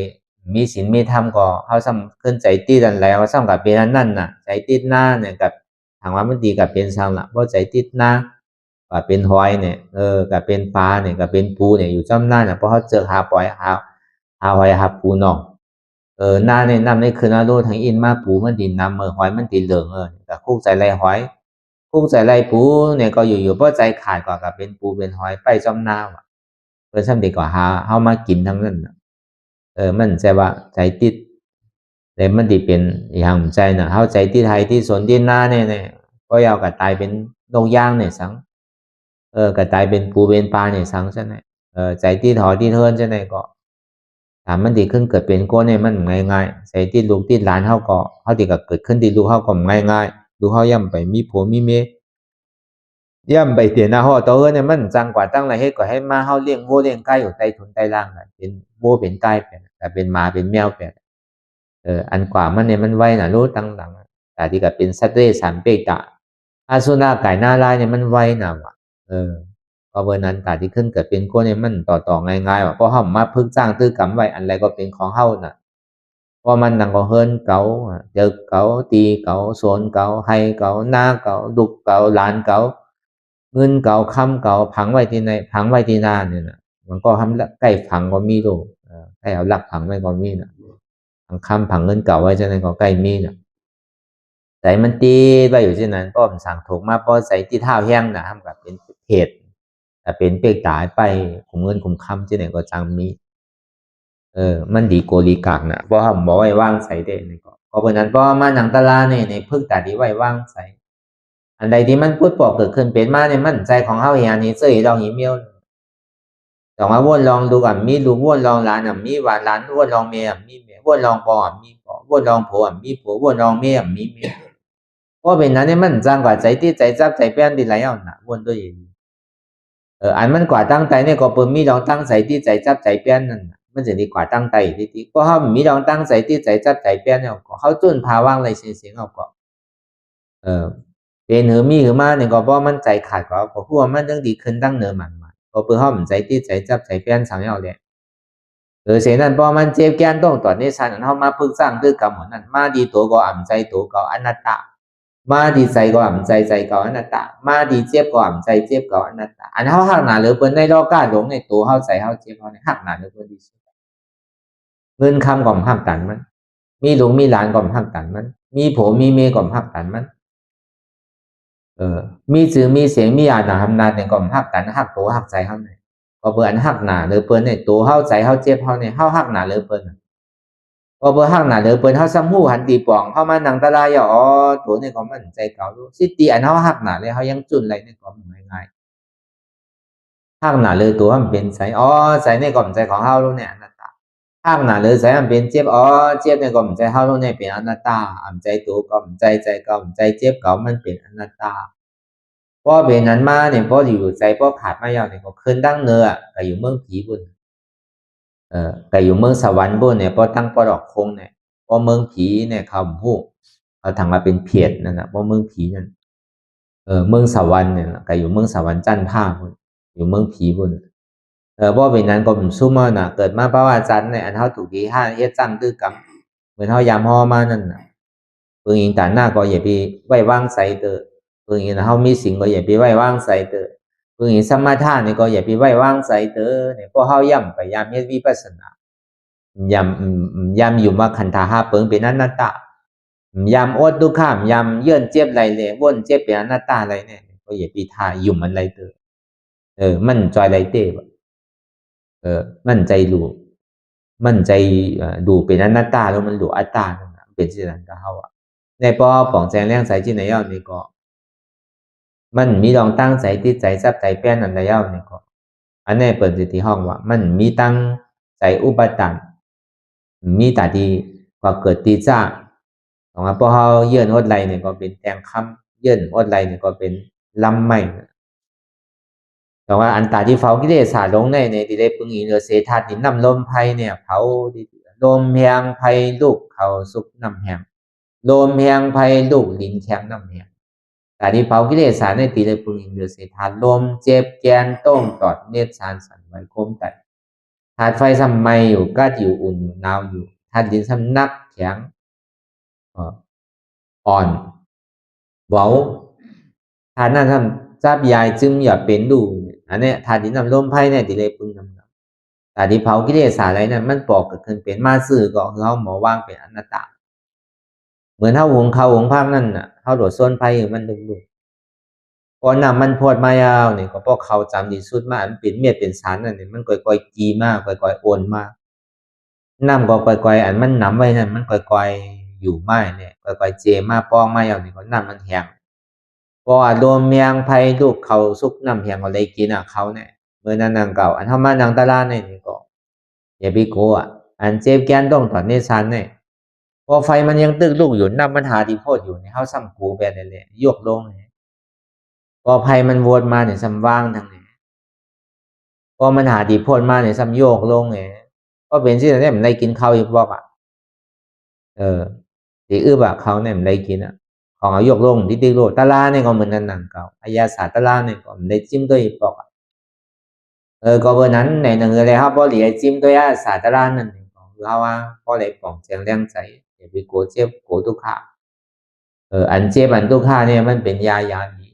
มีศีลมีธรรมก็เขาซ้ำขึ้นใจติดนั่นแล้วซ้ำกับเป็นนั่นน่ะใจติดหน้าเนี่ยกับทางว่ามันดีกับเป็นซ้ำละเพราะใจติดหน้ากับเป็นหอยเนี่ยกับเป็นปลาเนี่ยกับเป็นปูเนี่ยอยู่จ้ำหน้าเนี่ยเพราะเขาเจอหาปล่อยหาหอยหาปูนองหน้าเนี่ยน้ำในคืนนาโลทั้งอินมาปูมันดินน้ำหอยมันดินเหลืองกับคุกใจไรหอยคุกใจไรปูเนี่ยก็อยู่เพราะใจขาดกว่ากับเป็นปูเป็นหอยไปจ้ำหน้าว่ะ เพิ่นซ้ำดีกว่าหาเฮามากินทั้งนั้นน่ะมันใจว่าใจติดแต่มันสิเป็นอย่างใจน่ะเฮาใจติดไผติดสนติดนาเนี่ยก็ยาวก็ตายเป็นนกย่างเนี่ยสังก็ตายเป็นปูเป็นปลาเนี่ยสังซะไหนใจติดหอติดเฮินจังได๋ก็ถ้ามันสิขึ้นเกิดเป็นคนเนี่ยมันง่ายๆใจติดลูกติดหลานเฮาก็เฮาสิก็เกิดขึ้นติดลูกเฮาก็ง่ายๆลูกเฮาย่ำไปมีผัวมีเมียย่ำไปเตียนาฮอดต่อเอิ้นเนี่ยมันจังกว่าตั้งหลายเฮ็ดก็ให้มาเฮาเลี้ยงวัวเลี้ยงไก่อยู่ใต้ทุนใต้ล่างน่ะเป็นวัวเป็นไก่ไปแต่เป็นหมาเป็นแมวไปอันกว่ามันเนี่ยมันไว้น่ะรู้ตั้งหลังแต่ที่ก็เป็นสัตว์เดรัจฉานเปตะอาสุนัขไก่หน้าลายเนี่ยมันไว้น่ะว่ะเพราะเบอร์นั้นตาที่ขึ้นเกิดเป็นคนเนี่ยมันต่อง่ายๆว่ะเพราะเฮามาพึกสร้างตื้อกรรมไว้อันใดก็เป็นของเฮาน่ะเพราะมันนั่งก็เฮินเก๋าเจอเก๋าตีเก๋าสวนเก๋าให้เก๋านาเก๋าดุกเก๋าหลานเก๋าเงินเก๋าคำเก๋าผังไว้ที่ไหนผังไว้ที่หน้าเนี่ยน่ะมันก็ทำใกล้ผังก็มีดูใกล้เอาหลักผังไว้ก็มีน่ะผังคำผังเงินเก่าไว้ฉะนั้นก็ใกล้มีน่ะใส่มันตีไว้อยู่ที่นั้นก็มันสั่งถูกมาพอใส่ที่เท้าแห้งน่ะทำกับเป็นเหตุแต่เป็นเปกตายไปขุมเงินขุมคำที่ไหนก็จังมีมันดีโกลีกักน่ะเพราะเขาบอกไว้ว่างใส่ได้นี่ก็เพราะฉะนั้นเพราะมาหนังตลาเนี่ยในพึ่งตาดีไว้ว่างใส่อันใดที่มันพูดปอกเกิดขึ้นเป็นมาเนี่ยมันใจของเขาอย่างนี้เสื้อเราหิเมียวแต่ว่าวนลองดูอ่ะมีลูกวนลองหลานอ่ะมีหวานหลานวนลองเมียอ่ะมีเมียวนลองพ่ออ่ะมีพ่อวนลองผัวอ่ะมีผัววนลองเมียอ่ะมีเมียเพราะเป็นนั้นเนี่ยมันจังกว่าใจที่ใจจับใจแป้นดีหลายอย่างน่ะวนตัวเองอันมันกว่าตั้งใจเนี่ยก็เปิ่มมีลองตั้งใจที่ใจจับใจแป้นนั่นมันจะดีกว่าตั้งใจที่ก็เขามีลองตั้งใจที่ใจจับใจแป้นเนี่ยก็เขาจุนพาว่างอะไรเสียงเอาก็เป็นหือมีหือมาเนี่ยก็เพราะมันใจขาดก็พวกมันต้องดีขึ้นตั้งเนื้อมันก็เปิ่มเขาใจที่ใจจับใจแป้นสั่งเอาเลยเสียนั้นพอมันเจ็บแก้นต้องตอนนี้ฉันเขามาพึกสร้างด้วยกรรมนั้นมาดีตัวก็อ่ำใจตัวก็อนัตตามาดีใจก็อ่ำใจใจก็อนัตตามาดีเจ็บก็อ่ำใจเจ็บก็อนัตตาอันเขาหักหนาหรือเปิ้นในโลกาหลงในตัวเขาใจเขาเจ็บเขาในหักหนาหรือเปิ้นดีสุดเงินคำก็หักตันมันมีลุงมีหลานก็หักตันมันมีผัวมีเมียก็หักตันมันมีชื่อมีเสียงมีอาณาอำนาจเนี่ยก็หักตันหักตัวหักใจเขาเนี่ยก็เปิ้นอันหักหนาหรือเปิ้นในตัวเขาใจเขาเจ็บเขาเนี่ยเขาหักหนาหรือเปิ้นก็เบอร์หักหนาหรือเปิ้นเขาซ้ำหูหันตีป่องเข้ามานังตะลายอ๋อตัวนี่ก็มันใจเก่าดูสิตีอันเขาหักหนาเลยเขายังจุนอะไรนี่ก็ง่ายๆหักหนาเลยตัวมันเป็นใจอ๋อใจนี่ก็มันใจของเขาลูกเนี่ยอนัตตาหักหนาเลยใจมันเป็นเจ็บอ๋อเจ็บนี่ก็มันใจเขาลูกเนี่ยเป็นอนัตตาอันใจตัวก็มันใจใจก็มันใจเจ็บก็มันเป็นอนัตตาเพราะเป็นนั้นมาเนี่ยเพราะอยู่ใจเพราะขาดมายาวเนี่ยก็ขึ้นดั้งเนื้อก็อยู่เมืองผีบุญก็อยู่เมืองสวรรค์บุญเนี่ยเพราะตั้งปลอกคงเนี่ยเพราะเมืองผีเนี่ยเขาหูเขาทางมาเป็นเพียรนั่นนะเพราะเมืองผีนั่นเมืองสวรรค์เนี่ยก็อยู่เมืองสวรรค์จันทร์ผ้าบุญอยู่เมืองผีบุญเพราะเป็นนั้นก็ผมสู้มาน่ะเกิดมาเพราะว่าจันเนี่ยอันเท่าถูกที่ห้าเฮ็ดจังตื้อกรรมเหมือนเท่ายามห่อมานั่นน่ะเพิ่งอิงตาหน้าก็อย่าไปไว้วางใส่เตอเพิ่งอิงเท่ามีสิ่งก็อย่าไปไว้วางใส่เตอเพิ่งอิงสมาทานนี่ก็อย่าไปไว้วางใส่เตอเนี่ยเพราะเฮาย่ำไปยามเฮ็ดวิปัสสนายำอยู่มาขันธาห้าเปิงเป็นอนัตตายำอดทุกข้ามยำเยื่นเจ็บไรเลยว่นเจ็บเป็นอนัตตาอะไรเนี่ยก็อย่าปีทายุ่มมันไรเตอมันจอยไรเต้มันใจรู้มันใจดูเป็นอนัตตาแล้วมันดูอัตตาเป็นสิ่งนั้นก็เขาในปอป่องแจงแรงใส่ที่ไหนย่อนี่ก็มันมีลองตั้งใจที่ใจซับใจแป้นอันใดย่อนี่ก็อันนี้เปิดสิทธิห้องว่ามันมีตั้งใจอุปตันมีแต่ที่ก็เกิดตีจ้าของพอเขาเยื่อนอดไหลเนี่ยก็เป็นแตงคำเยื่อนอดไหลเนี่ยก็เป็นลำไม้แต่ว่าอันตาที่เฝ้ากิเลสาลงในที่ได้ปึงอีเรือเสธาติน้ำลมไพเนี่ยเผาลมแหงไพลูกเขาสุกน้ำแหงลมแหงไพลูกลิ้นแข็งน้ำแหงแต่ที่เผากิเลสาในตีได้ปึงอีเรือเสธาลมเจ็บแกนต้มตอดเนตรสารสันไว้คมแต่ธาตุไฟทำไมอยู่ก็อยู่อุ่นอยู่หนาวอยู่ธาตุดินทำนักแข็งอ่อนเบาธาตุนั้นทำจับยายจึงอย่าเป็นดูอันนี้ธาตุดินน้ำลมไพ่เนี่ยที่เลยปึงน้ำธาตุที่เผากิเลสอะไรนั้นมันปอกเกิดขึ้นเป็นมาซื่อก็คือเขาหมอว่างเป็นอนัตตาเหมือนเท่าหงเขาหงภาคนั่นน่ะเท่าโดดโซนไพ่มันดุ พอน้ำมันพดมายาวนี่ก็พอเขาจำดีสุดมาอันเป็นเม็ดเป็นสารนั่นนี่มันก่อยๆกีมากก่อยๆโอนมากน้ำก็ก่อยๆอันมันน้ำไว้นั่นมันก่อยๆอยู่ไม้เนี่ยก่อยๆเจมาปองมายาวนี่ก็น้ำมันแห้งพอโดนเมียงไผลูกเขาซุกน้ำแห้งก็เลยกินเขาเนี่ยเมื่อนั้นนางเก่าอันเฮามานางตลาดนี่ก็อย่าไปกลัวอันเจ็บแกนต้องตอนนี้ซันเนี่ยพอไฟมันยังตึกลูกอยู่น้ำมันหาดีโพดอยู่เนี่ยเฮาซ้ำกูแบบนั้นแหละยกลงเนี่ยพอไฟมันวนมาเนี่ยซ้ำว่างทางนี้พอมันหาดีโพดมาเนี่ยซ้ำโยกลงเนี่ยก็เป็นที่นั้นมันได้กินข้าวอีกบอกตีเขาเนี่ยมันได้กินของเอายกลงดิโลตะลาเนี่ยก็เหมือนนั่นเก่าอายาศาสตร์ตะลาเนี่ยก็มันได้จิ้มด้วยอีกบอกก็เบอร์นั้นในหนึ่งเลยครับพอเหลียจิ้มด้วยอาศาสตร์ตะลานั่นของเราพอเลยปองเสียงแรงใจอย่าไปโกรธเจ็บโกรธทุกข์อันเจ็บอันทุกข์เนี่ยมันเป็นยาดี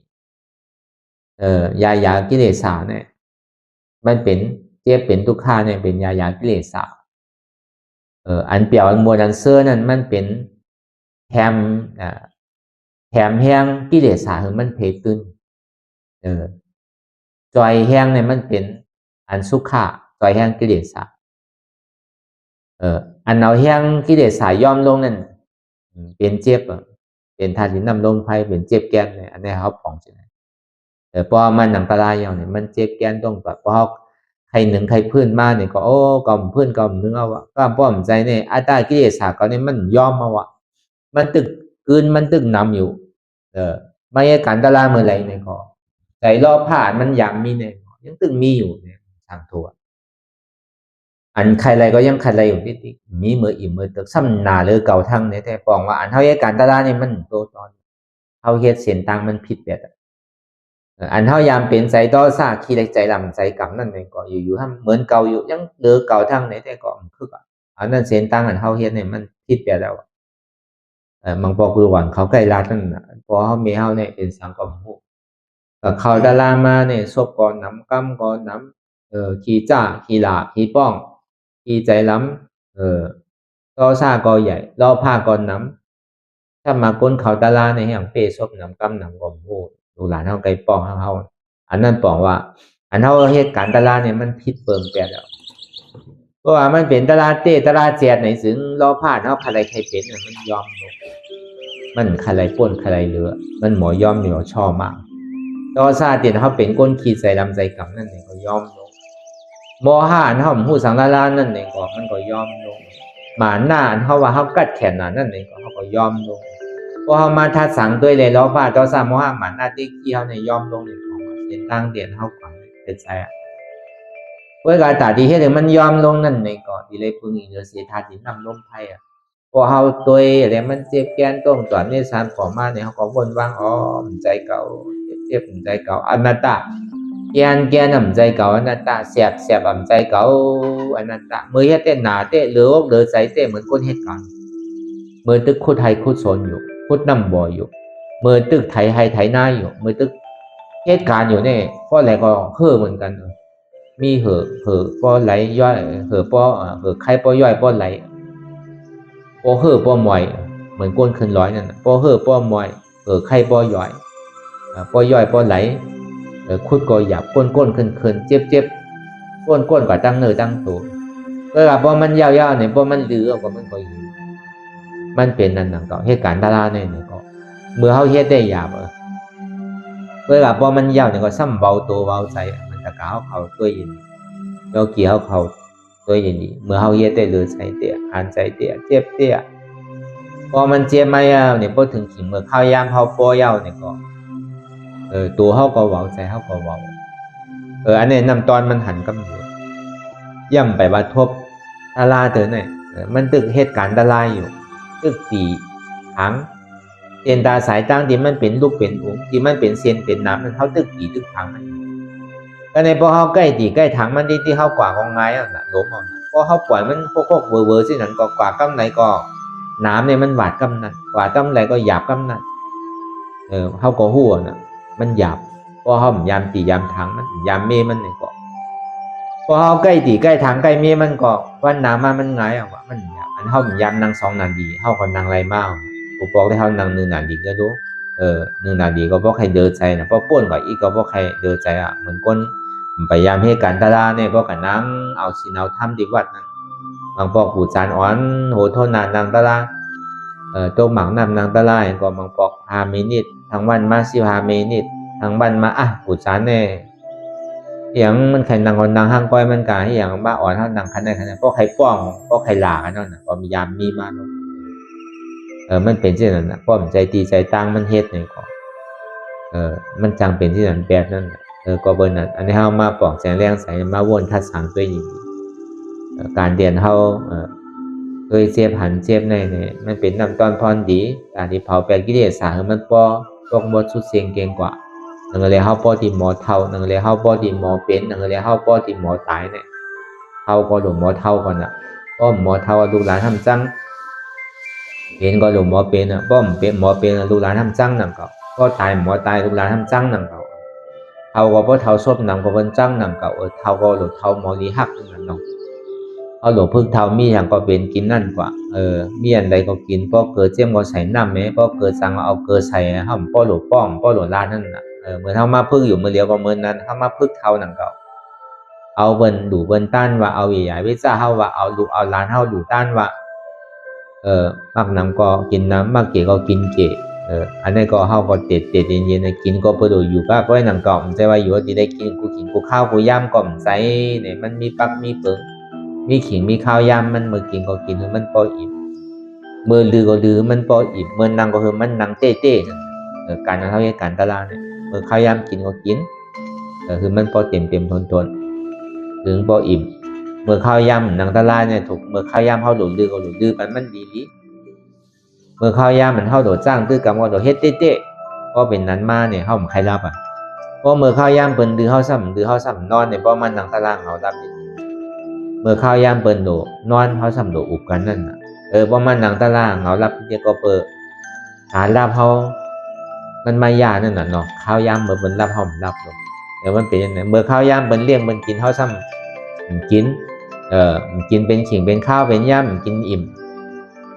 ยากิเลสเนี่ยมันเป็นเจ็บเป็นทุกข์เนี่ยเป็นยากิเลสอันเปรียวอันมวลอันเสื้อนั่นมันเป็นแถมแห้งกิเลสคือมันเพตึนจอยแห้งเนี่ยมันเป็นอันสุขะจอยแห้งกิเลสอันเอาแห้งกิเลสย่อมลงนั่นเป็นเจ็บเป็นธาตุดินน้ำลมไฟเป็นเจ็บแกนเนี่ยอันนี้เขาผ่องใช่ไหมพอมันหนังตาลายอย่างเนี่ยมันเจ็บแกนตรงแบบพอใครหนึ่งใครพื้นมาเนี่ยก็โอ้กอมพื้นกอมนึงเอาวะก็ป้อมใจเนี่ยอัตตากิเลสก็เนี่ยมันยอมมาวะมันตึกคืนมันตึกนำอยู่ไม่ใช่การตลาดเมื่อไรเนี่ยก็ใจรอผ่านมันยังมีเนี่ยยังตึงมีอยู่เนี่ยทางทัวอันใครอะไรก็ยังใครอะไรอยู่ที่มีมืออิ่มมือตึกซ้ำหนาเลยเก่าทั้งเนี่ยแต่ปองว่าอันเท่าการตลาดเนี่ยมันโตตอนเท่าเฮ็ดเสียนตังมันผิดแบบอันเท่ายามเป็นใจต่อซาขี้ใจลำใจกำนั่นเองก็อยู่ทำเหมือนเก่าอยู่ยังเลือเก่าทั้งเนี่ยแต่ก็คืออันนั้นเสียนตังอันเท่าเฮ็ดเนี่ยมันผิดแบบแล้วบางปอกคือหวังเขาใกล้รัดนั่นพอเขามีเฮาเนี่ยเป็นสังกัมหูเขาดารามาเนี่ยซบก่อนน้ำกั้มก่อนน้ำขี้จ้าขี้หลาขี้ป้องขี้ใจล้ำก็ซาก็ใหญ่รอผ้าก่อนน้ำถ้ามาก้นเขาดาราในอย่างเป้ซบน้ำกั้มน้ำก่อนหูดูหลานเฮาไกลป้องเฮาอันนั้นบอกว่าอันเฮาเหตุการณ์ดาราเนี่ยมันผิดเปิงแปดแล้วเพราะว่ามันเป็นตลาดเต้ตลาดเจียดไหนถึงรอผ้าเฮาใครใครเป็นมันยอมลงมันใครป้นใครเหลือมันหมอยอมเหนียวชอบมากต่อซาเตียนเขาเป็นก้นขีดใส่ลำใจกำนั่นเองก็ยอมลงมห้าอันเขาหูสังลาลานั่นเองก็มันก็ยอมลงหมาหน้าอันเขาว่าเขากัดแขนนั่นเองก็เขาก็ยอมลงพอเขามาทัดสังด้วยเลยล้อผ้าต่อซามห้าหมาหน้าที่เขาในยอมลงเนี่ยของเตียนตั้งเตียนเขาขวางเป็นใจเวลาตาดีให้ถึงมันยอมลงนั่นเองก็ดีเลยพึ่งอีกเสียทาดินนำลมไพ่พอเขาตัวอะไรมันเจ็บแกนต้มตอนนี้สารขอมาเนี่ยเขาก็วนวางใจเก่าเจ็บใจเก่าอนัตตาแกนใจเก่าอนัตตาเสียบใจเก่าอนัตตามือเฮ็ดเต้นหนาเต้เหลือใจเต้เหมือนคนเหตุการณ์มือตึกคุดไทยคุดโซนอยู่คุดน้ำบ่ออยู่มือตึกไทยหน้าอยู่มือตึกเหตุการณ์อยู่เนี่ยเพราะอะไรก็เห่อเหมือนกันมีเห่อป้อไหลย่อยเห่อป้อไข่ป้อย่อยป้อไหลป้อเห่อป้อมอยเหมือนก้นขึ้นร้อยนั่นป้อเห่อป้อมอยไข่ป้อย่อยป้อย่อยป้อไหลคุดก็หยาบก้นขึ้นเจ็บก้นกว่าตั้งเนื้อตั้งตัวเวลาป้อมันยาวๆเนี่ยป้อมันดื้อก็มันก็อยู่มันเป็นนั่นต่างๆเหตุการณ์ดาราเนี่ยก็เมื่อเขาเฮ็ดได้หยาบเวลาป้อมันยาวเนี่ยก็ซ้ำเบาตัวเบาใจมันตะกาวเขาตัวยินโยกีเขาตัวยินดีเมื่อเขาเฮ็ดได้เหลือใจเตี้ยอ่านใจเตี้ยเจ็บเตี้ยพอมันเจ็บไม่ยาวเนี่ยพอถึงขีดเมื่อเข้ายามเขาป้อยาวเนี่ยก็ตัวเขาก็เบาใจเขาก็เบาอันนี้นำตอนมันหันกำอยู่ย่ำไปว่าทบดาราเถอะเนี่ยมันตึกเหตุการณ์ดาราอยู่ตึกตีถังเซียนตาสายตั้งที่มันเป็นลูกเป็นอุ๋งที่มันเป็นเซียนเป็นน้ำมันเขาตึกตีตึกถังมันก็ในพอเขาใกล้ตีใกล้ถังมันที่เขากว่ากองไม้อ่ะนะล้มอ่ะพอเขาปล่อยมันพวกเวอร์สินั้นก็กว่ากำไหนก็น้ำเนี่ยมันหวาดกำนั้นกว่ากำไหนก็หยาบกำนั้นเขาก็หัวนะมันหยาบพอเขายามตียามถังมันยามเมมันเนี่ยก็พอเขาใกล้ตีใกล้ถังใกล้เมมันก็วันน้ำมันไงอ่ะว่ามันหยาบอันเขายามนางสองนานดีเขาก็นางไรมากผมบอกได้เขานางหนึ่งนานดีก็รู้ หนึ่งนาดีก็เพราะใครเดินใจนะเพราะป้นกับอีกก็เพราะใครเดินใจอ่ะเหมือนคนพยายามให้การตลาเนี่ยเพราะกันนั่งเอาสินเอาทำดีวัดนั่นบางปอกปูจานอ่อนโหโทษนานนางตลาตัวหมังนำนางตลาอย่างก็บางปอก5 มินิทั้งวันมา15 มินิทั้งวันมาปูจานเนี่ยอย่างมันใครนางคนนางห้างก้อยมันกาอย่างบ้าอ่อนเท่านางคันไหนเพราะใครป้องเพราะใครหลากันนั่นนะพอมียามมีมาเนาะมันเป็นเช่นนั้นนะเพราะมันใจตีใจตั้งมันเฮ็ดเนี่ยก็มันจังเป็นที่นั้นแบบนั้นก็เบอร์นั้นอันนี้เฮามาปอกแสงแรงใส่มาวนทัดสังตัวยิงการเรียนเฮาเคยเสียบหันเสียบในเนี่ยมันเป็นน้ำตอนพรดีการที่เผาแปลงกิเลสสามันปอกบดสุดเสียงเก่งกว่านั่นเลยเฮาปอที่หมอเท่านั่นเลยเฮาปอที่หมอเป็นนั่นเลยเฮาปอที่หมอตายเนี่ยเฮาก็หลงหมอเท่าก่อนอ่ะก็หมอเท่าลูกหลานทำจังเป็นก็หลงหมอเป็นอ่ะป้อมเป็นหมอเป็นลูกหลานทำจังนั่นก็ตายหมอตายลูกหลานทำจังนั่นก็เท่าก็เพราะเท่าซบนำก็เป็นจังนั่นก็เท่าก็หลงเท่าหมอลีหักนั่นเนาะเอาหลงพึ่งเท่ามีอย่างก็เป็นกินนั่นกว่ามีอันใดก็กินเพราะเกิดเจียมก็ใส่น้ำไหมเพราะเกิดสั่งเอาเกิดใส่ห้ามป้อหลงป้องป้อหลงลานนั่นน่ะเหมือนเท่ามาพึ่งอยู่เมื่อเดียวก็เหมือนนั้นเท่ามาพึ่งเท่านั่นก็เอาเบิ้นดูเบิ้นต้านว่าเอาใหญ่ๆวิซ่าเฮาว่าเอาลูกเอาลานเฮาดูต้านว่ามักน้ำก็กินน้ำมักเกก็กินเกอันนี้ก็เฮาก็เต็ดเย็นๆกินก็ประโยชน์อยู่ก็ไว้นั่งก็ไม่ใช่ว่าอยู่ที่ได้กินกูข้าวกูย่ำก็ไม่ใช่เนี่ยมันมีปักมีเปิงมีขิงมีข้าวย่ำมันเมื่อกินก็กินมันพออิ่มเมื่อลือก็ลือมันพออิ่มเมื่อนั่งก็คือมันนั่งเต้การนั่งเท่ากับการตลาดเนี่ยเมื่อข้าวย่ำกินก็กินคือมันพอเต็มทนถึงพออิ่มเมื่อข้าวย่ำนั่งตลาดเนี่ยถูกเมื่อข้าวย่ำเข้าหลุดลือก็หลุดลือมันดีเมื่อข้าวย่ำมันเข้าโดดจ้างตื้อกำก็โดดเฮ็ดเต้ก็เป็นนั้นมาเนี่ยเข้าใครรับเพราะเมื่อข้าวย่ำเปิ้นดื้อเข้าซ้ำนอนเนี่ยเพราะมันนั่งตลาดเขารับเมื่อข้าวย่ำเปิ้นโดนอนเขาซ้ำโดอุบกันนั่นเพราะมันนั่งตลาดเขารับเดี๋ยวก็เปิดหารับเขามันมายานั่นน่ะเนาะข้าวย่ำเมื่อเปิ้นรับเขารับลงมันเป็นยังไงเมื่อข้าวย่ำเปิ้นเลี้ยงเปิ้นกินเขาซ้ำกินกินเป็นขิงเป็นข้าวเป็นย่ำกินอิ่ม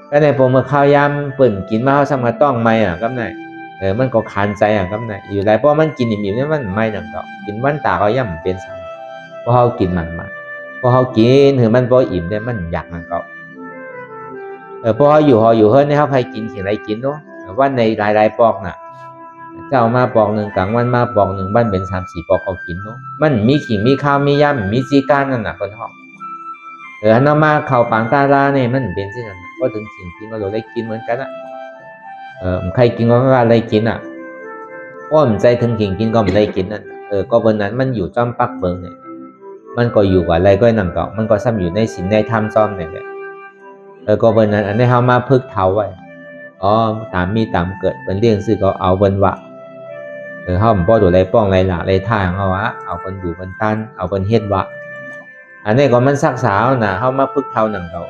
ก็ในพวกเมื่อข้าวยำเปิ่นกินมาเขาซ้ำกระต้องไม่ก็ไหนมันก็คานใจก็ไหนอยู่ไรเพราะมันกินอิ่มเนี่ยมันไม่ดังต่อกินวันตาเขาย่ำเป็นซ้ำเพราะเขากินมันเพราะเขากินถือมันพออิ่มเนี่ยมันอยากมันก็เพราะเขาอยู่เฮ้ยเนี่ยเขาใครกินขิงไรกินเนาะวันในหลายปอกน่ะเจ้ามาปอกหนึ่งกลางวันมาปอกหนึ่งบ้านเป็น3-4 ปอกเขากินเนาะมันมีขิงมีข้าวมีย่ำมีจีการนั่นน่ะคนท้องอันนั้นมาเข่าปางตาลาเนี่ยมันเป็นสิ่งนั้นก็ถึงสิ่งที่เราได้กินเหมือนกันใครกินก็อะไรกินก็มันใจถึงกินก็ไม่ได้กินนั่นก็บนนั้นมันอยู่จ้อมปักเบิงเนี่ยมันก็อยู่กับอะไรก็นั่งเกาะมันก็ซ้ำอยู่ในศีลในธรรมซ้อมเนี่ยก็บนนั้นอันนี้เขามาพึกเท้าไว้ตามมีตามเกิดเป็นเรื่องซึ่งก็เอาบนวะเขาป้อดูอะไรป้องอะไรหล่ะอะไรท่าของเขาเอาบนดูบนตันเอาบนเฮ็ดวะอันนี้ก็มันซักสาวนะเขามาพึกเท้าหนังเก่า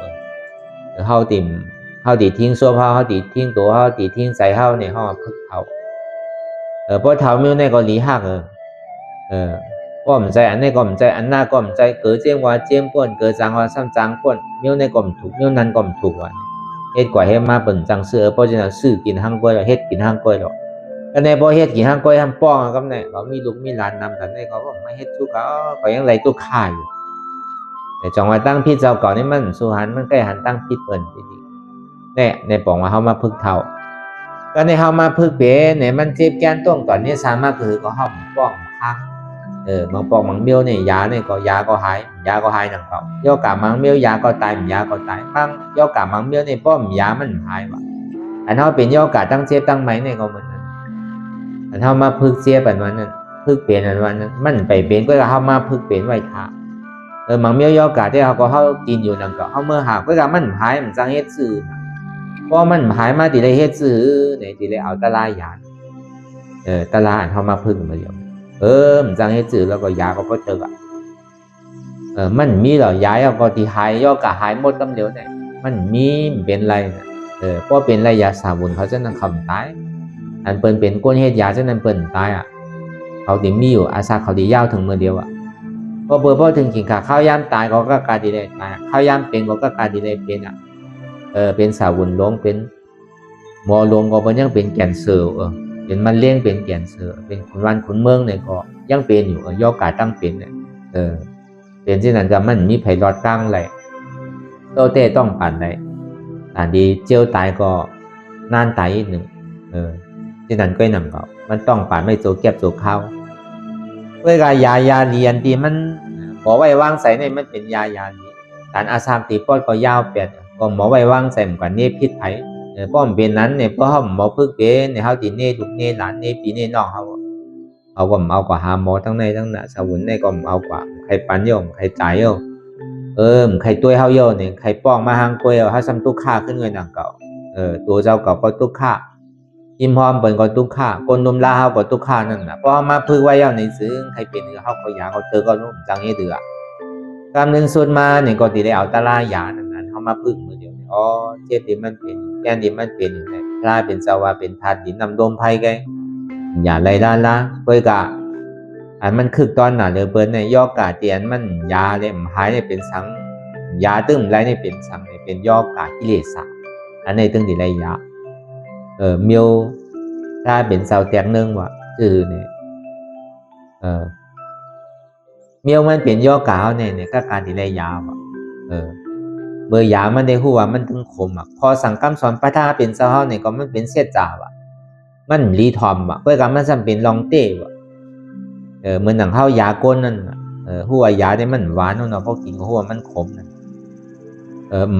เขาตีทิ้งซัวเขาตีทิ้งตัวเขาตีทิ้งใส่เขาเนี่ยเขามาพึกเท้าเพราะเท้ามิ้วในก็หลีหักก็มใจอันนี้ก็มใจอันหน้าก็มใจเกิดเจียงว่าเจียงป้นเกิดจางว่าซ้ำจางป้นมิ้วในก็มถูกมิ้วนั้นก็มถูกว่ะเฮ็ดกว่าเฮ็ดมาเปิ่นจังเสือเพราะฉะนั้นซื้อกินห้างกล้วยเราเฮ็ดกินห้างกล้วยหรอกอันนี้พอเฮ็ดกินห้างกล้วยทำป้องก็เนี่ยเขามีลูกมีหลานนำกันเนี่ยเขาก็ไม่เฮ็ดสู้เขายังไรตัวข่ายแต่จังหวะตั้งพิษเจ้าเก่านี่มันสุหันมันใกล้หันตั้งพิษเปิ่นดีๆเนี่ยในปองว่าเขามาพึกเท่าก็ในเขามาพึกเป๋เนี่ยมันเจ็บแก้นต้งตอนนี้สามารถคือก็ห้องป้องพักบางปองบางเบี้ยวเนี่ยยาเนี่ยก็ยาก็หายหนังเก่าย่อกะมังเบี้ยวยาก็ตายยาก็ตายบางย่อกะมังเบี้ยวเนี่ยป้อมยามันหายว่ะอันเขาเป็นย่อกะตั้งเจ็บตั้งไหมเนี่ยก็เหมือนนั้นอันเขามาพึกเจ็บแบบนั้นพึกเปลี่ยนอันวันนั้นมันไปเปลี่ยนก็เขามาพึกเปลี่ยนไว้ท่ามังเมียวยอกาที่เขาก็เขากินอยู่นั่นก็เขาเมื่อหาก็จะมันหายมันจังเฮ็ดซื้อเพราะมันหายมาตีได้เฮ็ดซื้อเนี่ยตีได้เอาตะลายาตะลาเขามาพึ่งมาเดียวมันจังเฮ็ดซื้อแล้วก็ยาก็เจอมันมีเหรอยาก็ตีหายยอกาหายหมดกำเดียวเนี่ยมันมีเป็นไรเพราะเป็นไรยาสาบุญเขาจะนั่งคำตายอันเปิ้นเป็นก้นเฮ็ดยาจะนั่นเปิ้นตายเขาตีมีอยู่อาซาเขาตียาวถึงเมื่อเดียวพอเบอร์พอถึงกินข้าวยามตายก็การดีเลยตายข้าวยามเป็นก็การดีเลยเป็นเป็นสาวุนลงเป็นหมอลงก็เป็นยังเป็นแกนเซอร์ เป็นมะเร็งเป็นแคนเซอร์เป็นขุนวันขุนเมืองเนี่ยก็ยังเป็นอยู่ย่อกาตั้งเป็นเนี่ยเป็นที่นั้นก็มันมีไผรอดกลางไหลโตเต้ต้องผ่านได้อันดีเจียวตายก็นานตายอีกหนึ่งที่นั้นก็นำก็มันต้องผ่านไม่โจเก็บโจเข้าเพื่อยาเรียนที่มันหมอไว้วางใส่ในมันเป็นยาลีฐานอาสามตีป้อนก็ยาวเป็ดก็หมอไว้วางใส่เหมือนกันเนพิษไผป้อมเป็นนั้นเนี่ยเพราะหมอพึ่งเป็นเนี่ยเขาตีเน่ดุเน่หลานเน่ปีเน่น้องเขาก็เอากว่าหาหมอทั้งในทั้งหน้าสวุนในก็เอากว่าใครปันโยมใครจ่ายโยใครตัวเขาโยเนี่ยใครป้องมาหางกล้วยเขาซ้ำตุกข่าขึ้นเงินหนังเก่าตัวเจ้าเก่าก็ตุกข่าอิมพอมเปิดก็ตุกข่าคนนุ่มลาเขาก็ตุกข่านั่นนะเพราะมาพึ่งไว้เอาในซื้อใครเป็นเขายาเขาเตอก็นุ่มจังยี่เดือกำหนึ่งสุดมาเนี่ยก็ตีได้เอาตะลายานั่นเขามาพึ่งมือเดียวเจ็บดิมันเป็นแก่นดิมันเป็นไงพลายเป็นสาวาเป็นธาตุดินนำดมไพ่ไงอย่าไรด้านละเพื่อกะอันมันคึกตอนหนาเดือเปิ้ลในยอกาเตียนมันยาเลยหายเนี่ยเป็นสังยาตึ้งไรเนี่ยเป็นสังเนี่ยเป็นยอกากิเลสอันนี้ตึ้งดีไรยาเมียวถ้าเป็นสาวแตกนึงว่ะเนี่ยเมียวมันเป็นยอกาเนี่ยก็การดีไรยาว่ะเบอร์ยามันได้หัวมันถึงขมพอสั่งคำสอนพระธาเป็นเศร้าเนี่ยก็มันเป็นเสียจ่ามันรีทอมเพื่อการมันจำเป็นลองเต้เหมือนหนังข้าวยาก้นนั่นหัวยาเนี่ยมันหวานเนาะเพราะกินหัวมันขมนั่น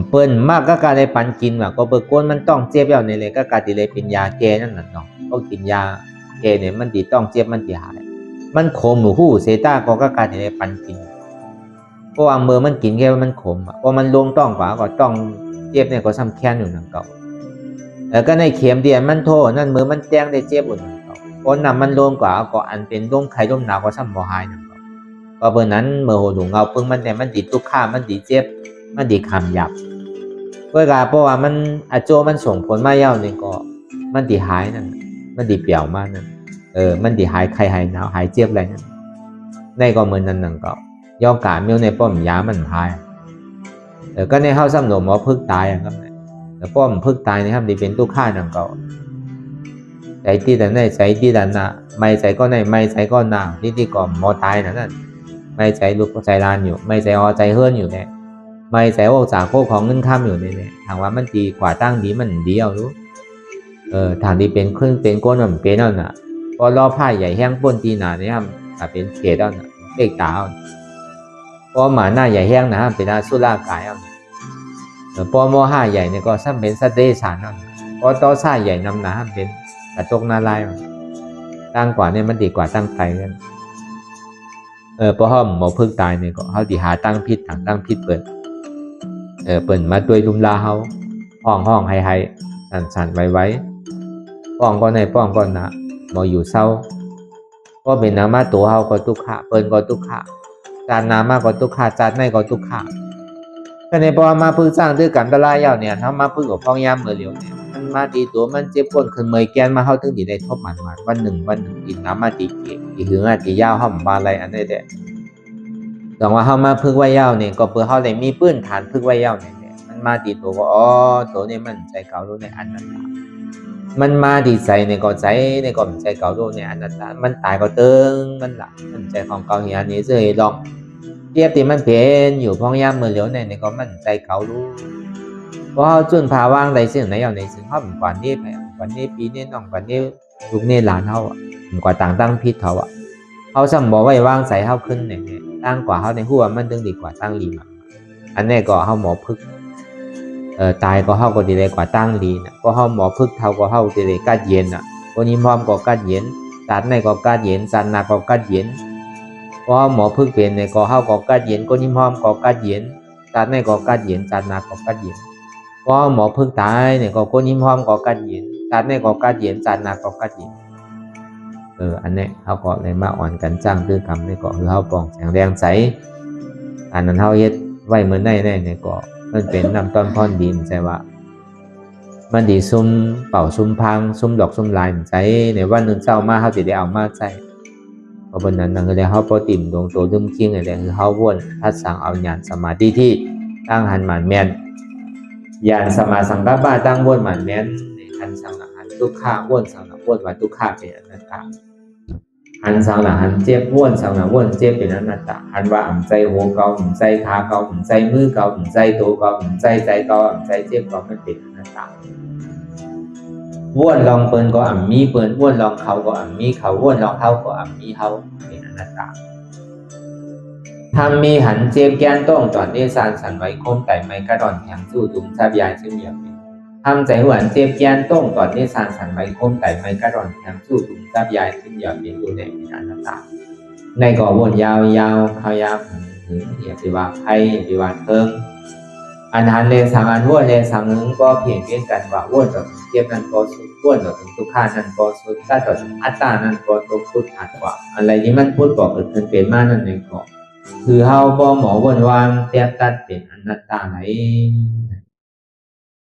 เปิ้นมากก็การได้ปันกินก็เบอร์ก้นมันต้องเจ็บแล้วในเลยก็การที่เลยเป็นยาแก้นั่นน่ะเนาะเพราะกินยาแก้เนี่ยมันดีต้องเจ็บมันดีหายมันขมหนูหูเซต้าก็การที่เลยปันกินเพราะว่าเมื่อมันกินแค่ว่ามันขมเพราะมันลงต้องกว่าก็ต้องเจ็บเนี่ยก็ซ้ำแค้นอยู่นั่นเก่าแล้วก็ในเข็มเดียนมันโทนั่นมือมันแจ้งได้เจ็บอยู่นั่นเก่าเพราะนำมันลงกว่าก็อันเป็นร่มไข่ร่มหนาวก็ซ้ำบ่หายนั่นเก่าเพราะเบอร์นั้นเมื่อโหดูเงาปึ้งมันเนี่ยมันดีทุกข้ามันดีเจ็บมันดีคำหยับเพราะว่ามันอาโจมันส่งผลมาเย้านี่ก็มันดีหายนั่นมันดีเปี่ยวมากนั่นมันดีหายไข้หายหนาวหายเจ็บอะไรนั่นในก็เหมือนนั่นนั่นเก่ายอกาเมียวในป้อมยามันหายก็ในเข้าซ้ำหนูหมอพึกตายครับแล้วป้อมพึกตายนะครับดีเป็นตู้ฆ่านั่นเก่าใจที่แต่ในใจที่แต่น่ะไม่ใจก็ในไม่ใจก็หนาที่ก่อหมอตายนั่นไม่ใจลุกใจลานอยู่ไม่ใจใจเฮือนอยู่เนี่ยไม่ใจโอ้จากโคของเงินข้ามอยู่เนี่ยถามว่ามันดีกว่าตั้งดีมันดีเอารู้ทางดีเป็นขึ้นเป็นก้นมันเป็นนั่นน่ะพอรอผ้าใหญ่แห้งป้นตีหนาเนี่ยครับเป็นเขตนั่นน่ะเอกตาพอหมาหน้าใหญ่แห้งนะเป็นอาสุรากายพอโมห้าใหญ่เนี่ยก็ซ้ำเป็นสัตเดชานพอต่อซ่าใหญ่นำหนาเป็นกระจกนาลายตั้งกว่าเนี่ยมันดีกว่าตั้งไกลกันพอห้อมหมอพึ่งตายเนี่ยก็เขาดีหาตั้งพิษต่างตั้งพิษเปิดมาด้วยลุมลาเขาห้องให้สั่นไว้ป้องก็ในป้องก็หนาหมออยู่เศร้าก็เป็นนามาตัวเขาก็ทุกข์เปิดก็ทุกข์จานนามาก็ทุกข์จานในก็ทุกข์ก็ในพอมาพึ่งสร้างด้วยกันตะลายยาวเนี่ยถ้ามาพึ่งกับพ้องยามเมื่อเหลียวเนี่ยมันมาตีตัวมันเจ็บปวดขึ้นเมยแกนมาเข้าถึงดีได้ทบมันวันหนึ่งกินน้ำมาตีเกะตีหึงตียาวห้อมบาอะไรอันนี้แหละแต่ว่าเข้ามาพึ่งไว้ยาวเนี่ยก็เพื่อเขาได้มีปื้นฐานพึ่งไว้ยาวเนี่ยมันมาตีตัวก็ตัวนี้มันใจเก่ารู้ในอันนั้นมันมาดีใจในก็ใจในก็ใจเก่ารู้ในอันนั้นมันตายก็เติงมันหลับมันใจของเก่าเฮียนี้จะลองเทียบที่มันเป็นอยู่พ้องย่ำมือเหลียวในก็มันใจเก่ารู้เพราะจุนพาว่างใดสิ่งไหนอย่างในสิ่งเขาเหมือนกว่านี้ไปกว่านี้ปีนี้น้องกว่านี้ลูกนี้หลานเขาเหมือนกว่าต่างตั้งพิษเขาซ้ำบอกไว้ว่างใส่เขาขึ้นเนี่ยตั้งกว่าเขาในหัวมันดึงดีกว่าตั้งลีมาอันนี้ก็เขาหมอพึกตายก็เขาก็ดีเลยกว่าตั้งลีนะก็เขาหมอพึกเท่าก็เขาดีเลยกัดเย็นคนนี้พร้อมก็กัดเย็นจัดในก็กัดเย็นจัดหนักก็กัดเย็นเพราะหมอพึกเป็นในก็เขาก็กัดเย็นคนนี้พร้อมก็กัดเย็นจัดในก็กัดเย็นจัดหนักก็กัดเย็นเพราะหมอพึกตายเนี่ยก็คนนี้พร้อมก็กัดเย็นจัดในก็กัดเย็นจัดหนักก็กัดเย็นอันนี้เขาก็เลยมาอ่อนกันจ้างคือกรรมนี่ก็คือเขาปองแสงแรงใสอันนั้นเขาเฮ็ดไว้เหมือนในเนี่ยก็มันเป็นน้ำต้นพรดินใช่ว่ามันดีซุ่มเป่าซุ่มพังซุ่มดอกซุ่มลายใจในวันนึงเช้ามาเขาจะได้เอามาใส่เพราะบนนั้นนั่นก็เลยเขาปติ่มดวงตัวลืมคิงอะไรคือเขาวนทัดสั่งเอาญาณสมาธิที่ตั้งหันหมันแมนญาณสมาสังกัปปะตั้งวนหมันแมนในคันสังหันทุกข้าวนสังโอ วนว่าทุกขะเป็นอนัตตาหันสังหละหันเจ็บว่นสังหละว่นเจ็บเป็นอนัตตาหันว่าอ่ำใจหัวเกาอ่ำใจขาเกาอ่ำใจมือเกาอ่ำใจตัวเกาอ่ำใจใจเกาอ่ำใจเจ็บเกาไม่เป็นอนัตตาว่นลองเปิ้นก็อ่ำมีเปิ้นว่นลองเขาก็อ่ำมีเขาว่นลองเฮาก็อ่ำมีเฮาเป็นอนัตตาทำมีหันเจ็บแก้นต้องตอนนี้สารสันไว้คมไต่ไม้กระดอนแข็งสู้ตุงทับยายชื่อเมียเป็นทำใจหวานเจ็บแก้นต้องตอนนี้สารสันไว้คมไต่ไม้กระดอนแข็งสู้ตุงทับยายชื่อเมียเป็นดูในเป็นอนัตตาในก่อวนยาวเขายาวถึงเหยียบไปว่าไพ่ไปว่าเทิงอันหันเลสังอันว่นเลสังนึงก็เพียงเพียงกันว่าว่นต่อถึงเทียบนั้นก็สุดว่นต่อถึงทุกข้านั้นก็สุดถ้าต่อถึงอัตตานั้นก็ตกพุทธหัดกว่าอะไรที่มันพูดบอกเกิดขึ้นเป็นมานั่นเองก็คือเฮาบ่หมอวนวางเตียตัดเป็นอนัตตาไหน